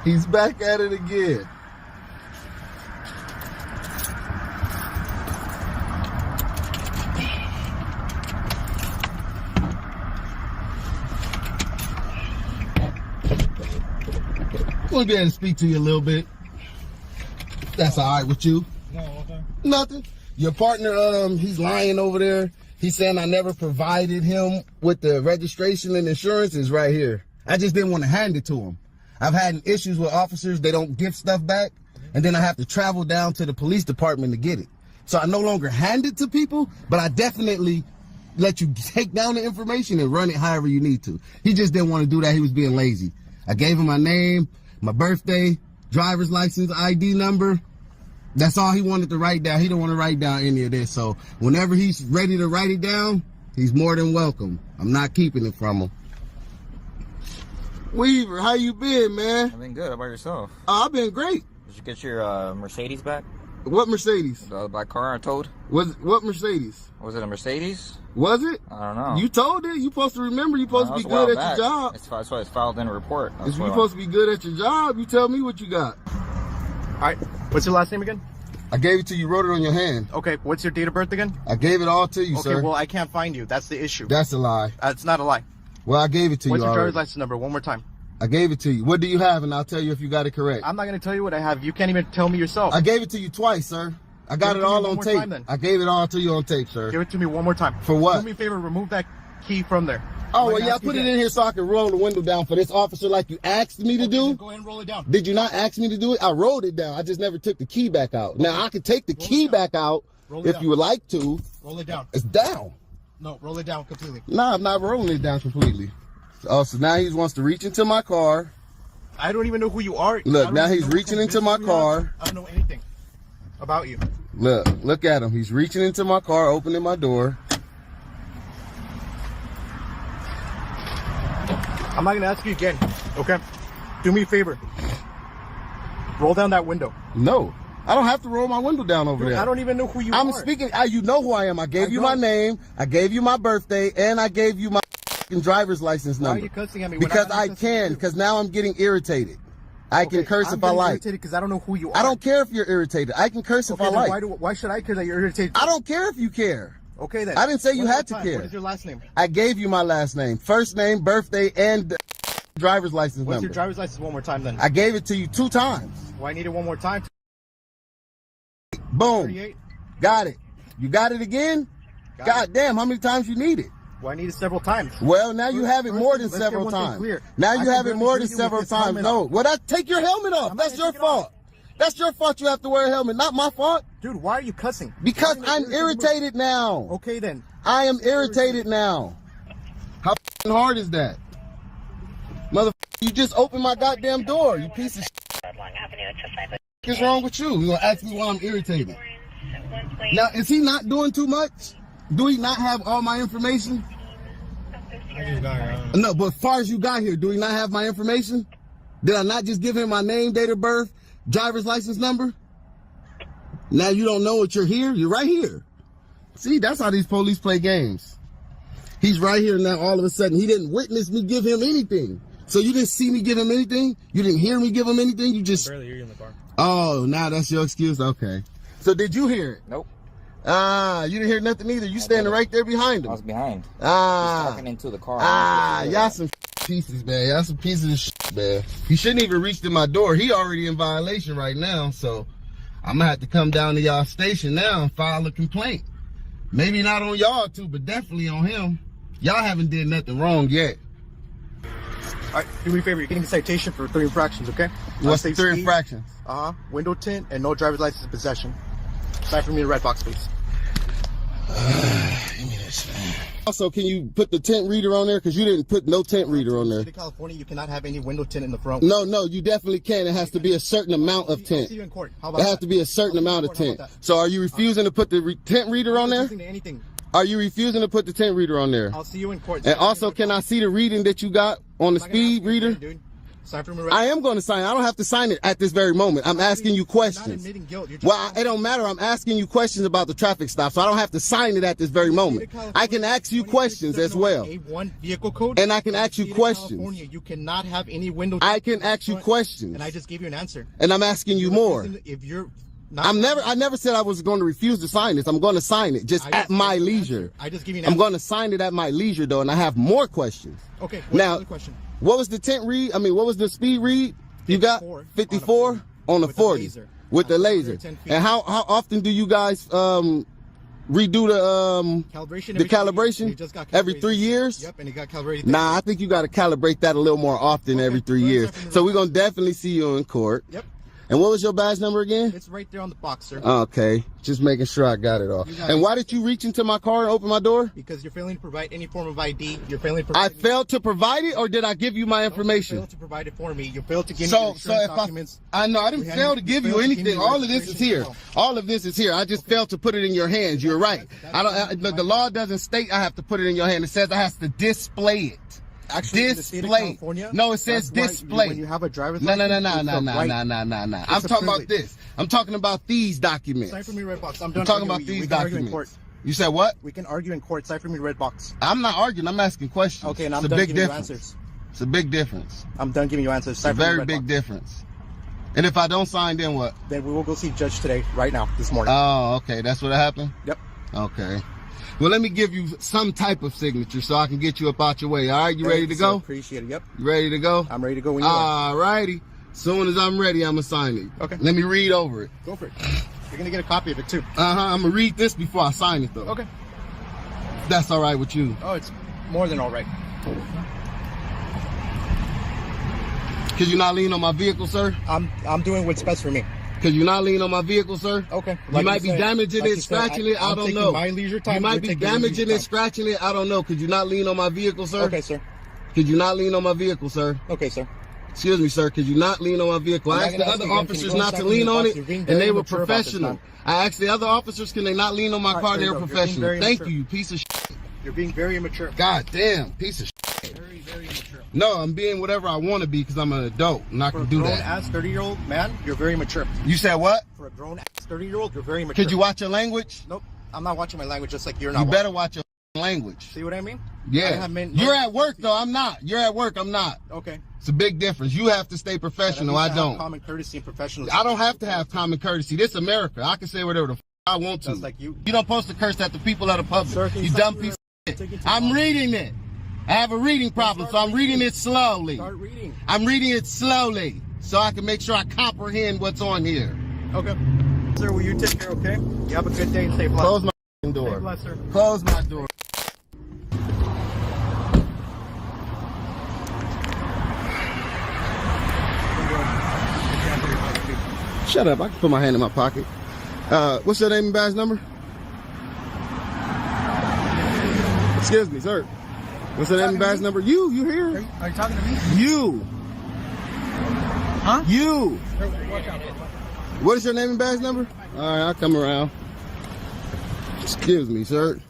He's back at it again. We'll be able to speak to you a little bit. That's all right with you? No, okay. Nothing. Your partner, he's lying over there. He's saying I never provided him with the registration and insurance is right here. I just didn't want to hand it to him. I've had issues with officers. They don't give stuff back. And then I have to travel down to the police department to get it. So I no longer hand it to people, but I definitely let you take down the information and run it however you need to. He just didn't want to do that. He was being lazy. I gave him my name, my birthday, driver's license, ID number. That's all he wanted to write down. He didn't want to write down any of this. So whenever he's ready to write it down, he's more than welcome. I'm not keeping it from him. Weaver, how you been, man? I've been good. How about yourself? I've been great. Did you get your Mercedes back? What Mercedes? The black car I towed? What Mercedes? Was it a Mercedes? Was it? I don't know. You told it. You supposed to remember. You supposed to be good at your job. That's why it's filed in a report. If you supposed to be good at your job, you tell me what you got. All right. What's your last name again? I gave it to you. Wrote it on your hand. Okay. What's your date of birth again? I gave it all to you, okay, sir. Okay. Well, I can't find you. That's the issue. That's a lie. It's not a lie. Well, I gave it to you What's your already. driver's license number? One more time. I gave it to you. What do you have? And I'll tell you if you got it correct. I'm not going to tell you what I have. You can't even tell me yourself. I gave it to you twice, sir. I got it all on tape. I gave it all to you on tape, sir. Give it to me one more time. For what? Do me a favor, remove that key from there. Oh, well, yeah, I put it in here so I can roll the window down for this officer like you asked me to do. Go ahead and roll it down. Did you not ask me to do it? I rolled it down. I just never took the key back out. Now, I can take the key back out if you would like to. Roll it down. It's down. No, roll it down completely. No, I'm not rolling it down completely. Oh, so now he wants to reach into my car. I don't even know who you are. Look, now he's reaching into my car. I don't know anything about you. Look at him. He's reaching into my car, opening my door. I'm not going to ask you again, okay? Do me a favor. Roll down that window. No. I don't have to roll my window down over there. I don't even know who you are. I'm speaking. You know who I am. I gave you my name. I gave you my birthday. And I gave you my driver's license number. Why are you cussing at me? Because I can. Because now I'm getting irritated. I can curse if I like. I'm irritated because I don't know who you are. I don't care if you're irritated. I can curse if I like. Why should I care that you're irritated? I don't care if you care. Okay then. I didn't say you had to care. What is your last name? I gave you my last name, first name, birthday, and driver's license number. What's your driver's license one more time then? I gave it to you 2 times. Well, I need it one more time. Boom. 38. Got it. You got it again? God damn, how many times you need it? Well, I need it several times. Well, now you have it more than several times. Now you have it more than several times. No, well, take your helmet off. That's your fault. That's your fault. You have to wear a helmet, not my fault. Dude, why are you cussing? Because I'm irritated now. Okay then. I am irritated now. How hard is that? Motherfucker, you just opened my goddamn door, you piece of shit. What's wrong with you? You're gonna ask me why I'm irritated. Now, is he not doing too much? Do he not have all my information? I just got here. No, but as far as you got here, do he not have my information? Did I not just give him my name, date of birth, driver's license number? Now you don't know what you're here? You're right here. See, that's how these police play games. He's right here now. All of a sudden, he didn't witness me give him anything. So you didn't see me give him anything? You didn't hear me give him anything? You just... Barely hear you in the car. Oh, now that's your excuse? Okay. So did you hear it? Nope. You didn't hear nothing either. You standing right there behind him. I was behind. He's Ah. talking into the car. Y'all some pieces, man. Y'all some pieces of shit, man. He shouldn't even reach to my door. He already in violation right now, so I'm gonna have to come down to y'all station now and file a complaint. Maybe not on y'all too, but definitely on him. Y'all haven't did nothing wrong yet. All right, do me a favor. You're getting a citation for 3 infractions, okay? What's the 3 infractions? Window tint and no driver's license in possession. Sign for me in the red box, please. Give me this, man. Also, can you put the tint reader on there? Because you didn't put no tint reader on there. In California, you cannot have any window tint in the front. No, you definitely can. It has to be a certain amount of tint. I'll see you in court. How about It has to be a certain amount of tint. So are you refusing to put the tint reader on there? Anything. Are you refusing to put the tint reader on there? I'll see you in court. And also, can I see the reading that you got on the speed reader? Dude. Sign for me red. I am going to sign. I don't have to sign it at this very moment. I'm asking you questions. You're not admitting guilt. Well, it don't matter. I'm asking you questions about the traffic stop, so I don't have to sign it at this very moment. I can ask you questions as well. A1 vehicle code. And I can ask you questions. California, you cannot have any window. I can ask you questions. And I just gave you an answer. And I'm asking you more. If you're I never said I was going to refuse to sign this. I'm going to sign it just at my leisure. I just give you an I'm answer. going to sign it at my leisure though, and I have more questions. Okay. Now, the question? What was the tint read? I mean, what was the speed read? You got 54 on the 40 with the laser. And how often do you guys redo the calibration? Every 3 years? Yep, and it got calibrated. Nah, I think you got to calibrate that a little more often every 3 years. So we're going to definitely see you in court. Yep. And what was your badge number again? It's right there on the box, sir. Okay, just making sure I got it all. And why did you reach into my car and open my door? Because you're failing to provide any form of ID. You're failing to provide. I failed to provide it, or did I give you my information? You failed to provide it for me. You failed to give me your insurance documents. I know I didn't fail to give you anything. All of this is here. All of this is here. I just failed to put it in your hands. You're right. The law doesn't state I have to put it in your hand. It says I have to display it. Actually, display. No, it says display. When you have a driver's No. license, I'm talking about this. I'm talking about these documents. Sign for me, red box. I'm talking about these documents. You said what? We can argue in court. Sign for me, red box. I'm not arguing. I'm asking questions. Okay, and I'm it's done a big giving difference. you answers. It's a big difference. I'm done giving you answers. It's a very big difference. And if I don't sign, then what? Then we will go see judge today, right now, this morning. Oh, okay. That's what happened? Yep. Okay. Well, let me give you some type of signature so I can get you up out your way. All right, you ready to go? Appreciate it. Yep. You ready to go? I'm ready to go when you are. All righty. Soon as I'm ready, I'm going to sign it. Okay. Let me read over it. Go for it. You're going to get a copy of it, too. I'm going to read this before I sign it, though. Okay. That's all right with you. Oh, it's more than all right. Could you not lean on my vehicle, sir? I'm doing what's best for me. Could you not lean on my vehicle, sir? Okay. You might be damaging it, scratching it. I don't know. My leisure time. You might be damaging it, scratching it. I don't know. Could you not lean on my vehicle, sir? Okay, sir. Could you not lean on my vehicle, sir? Okay, sir. Excuse me, sir. Could you not lean on my vehicle? I asked the other officers not to lean on it, and they were professional. I asked the other officers, can they not lean on my car? They were professional. Thank you, you piece of shit. You're being very immature. God damn, piece of shit. Very, very immature. No, I'm being whatever I want to be because I'm an adult and I can do that. For a grown-ass 30-year-old man, you're very mature. You said what? For a grown-ass 30-year-old, you're very mature. Could you watch your language? Nope. I'm not watching my language just like you're not. You better watch your language. See what I mean? Yeah. You're at work, though. I'm not. You're at work. I'm not. Okay. It's a big difference. You have to stay professional. I don't. Common courtesy and professionalism. I don't have to have common courtesy. This is America. I can say whatever the I want to. Like you don't supposed to curse at the people of the public. Sir, you dumb piece of shit. I'm reading it. I have a reading problem, so I'm reading it slowly. Start reading. I'm reading it slowly so I can make sure I comprehend what's on here. Okay. Sir, will you take care, okay? You have a good day and stay blessed. Close my door. Stay blessed, sir. Close my door. Shut up. I can put my hand in my pocket. What's your name and badge number? Excuse me, sir. What's your name and badge number? You here? Are you talking to me? You. Huh? You. What is your name and badge number? All right, I'll come around. Excuse me, sir.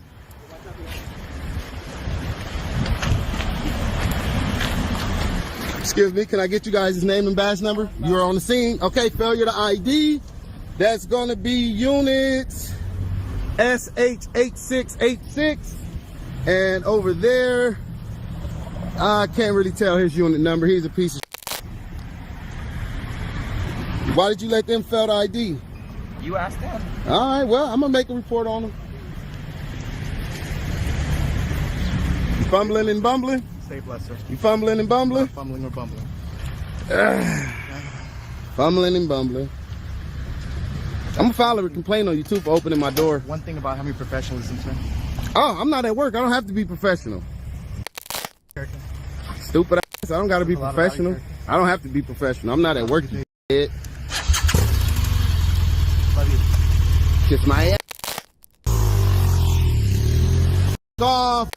Excuse me, can I get you guys' name and badge number? You are on the scene. Okay, failure to ID. That's gonna be unit SH8686. And over there, I can't really tell his unit number. He's a piece of shit. Why did you let them fail the ID? You asked them. All right, well, I'm gonna make a report on them. You fumbling and bumbling? Stay blessed, sir. You fumbling and bumbling? Not fumbling or bumbling. Fumbling and bumbling. I'm gonna file a complaint on you too for opening my door. One thing about having professionalism, sir. Oh, I'm not at work. I don't have to be professional. Stupid ass. I don't gotta be professional. I don't have to be professional. I'm not at work. You head. Love you. Kiss my ass. Off.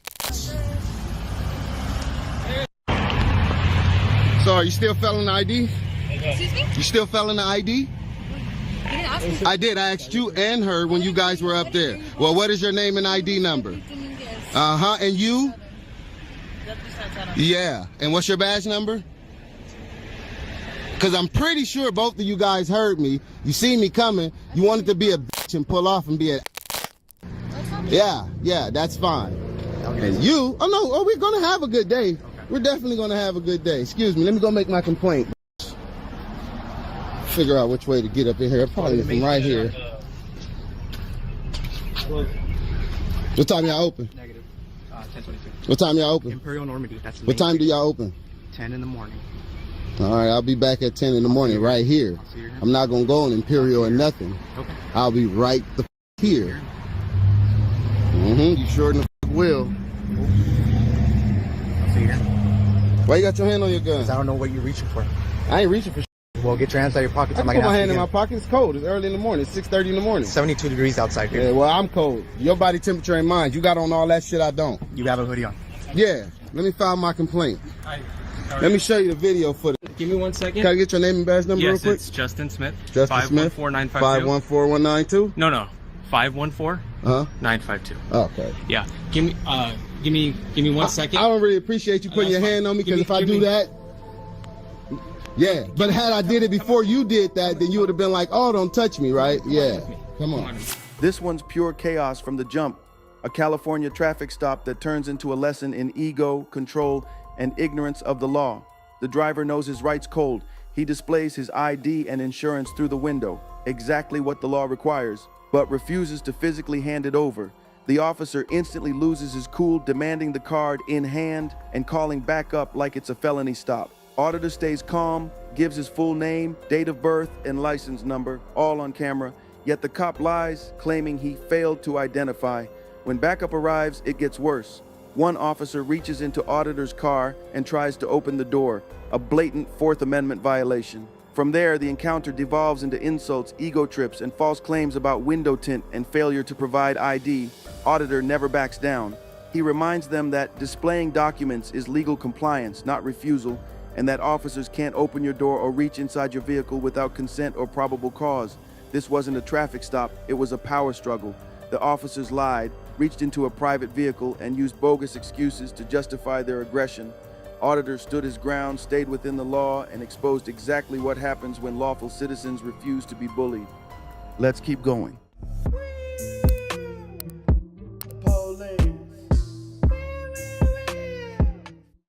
So are you still failing the ID? Excuse me? You still failing the ID? You didn't ask me. I did. I asked you and her when you guys were up there. Well, what is your name and ID number? Uh-huh. And you? Yeah. And what's your badge number? Because I'm pretty sure both of you guys heard me. You see me coming. You wanted to be a bitch and pull off and be a... Yeah, that's fine. And you... Oh, no. Oh, we're going to have a good day. We're definitely going to have a good day. Excuse me. Let me go make my complaint. Figure out which way to get up in here. Probably from right here. What time y'all open? Negative. 10:22. What time y'all open? Imperial Normandy. That's what time do y'all open? 10 in the morning. All right, I'll be back at 10 in the morning right here. I'm not going to go on Imperial or nothing. Okay. I'll be right the here. You sure in the will. I'll see you here. Why you got your hand on your gun? Because I don't know what you're reaching for. I ain't reaching for shit. Well, get your hands out of your pockets. I can put my hand in my pocket. It's cold. It's early in the morning. It's 6:30 in the morning. 72 degrees outside here. Yeah, well, I'm cold. Your body temperature ain't mine. You got on all that shit I don't. You have a hoodie on. Yeah. Let me file my complaint. Let me show you the video footage. Give me 1 second. Can I get your name and badge number real quick? Yes, it's Justin Smith. Justin Smith. 514952. 514192? No. 514-952. Okay. Yeah. Give me 1 second. I don't really appreciate you putting your hand on me because if I do that, yeah. But had I did it before you did that, then you would have been like, oh, don't touch me, right? Yeah. Come on. This one's pure chaos from the jump. A California traffic stop that turns into a lesson in ego, control, and ignorance of the law. The driver knows his rights cold. He displays his ID and insurance through the window, exactly what the law requires, but refuses to physically hand it over. The officer instantly loses his cool, demanding the card in hand and calling back up like it's a felony stop. Auditor stays calm, gives his full name, date of birth, and license number, all on camera, yet the cop lies, claiming he failed to identify. When backup arrives, it gets worse. One officer reaches into Auditor's car and tries to open the door, a blatant Fourth Amendment violation. From there, the encounter devolves into insults, ego trips, and false claims about window tint and failure to provide ID. Auditor never backs down. He reminds them that displaying documents is legal compliance, not refusal, and that officers can't open your door or reach inside your vehicle without consent or probable cause. This wasn't a traffic stop, it was a power struggle. The officers lied, reached into a private vehicle, and used bogus excuses to justify their aggression. Auditor stood his ground, stayed within the law, and exposed exactly what happens when lawful citizens refuse to be bullied. Let's keep going.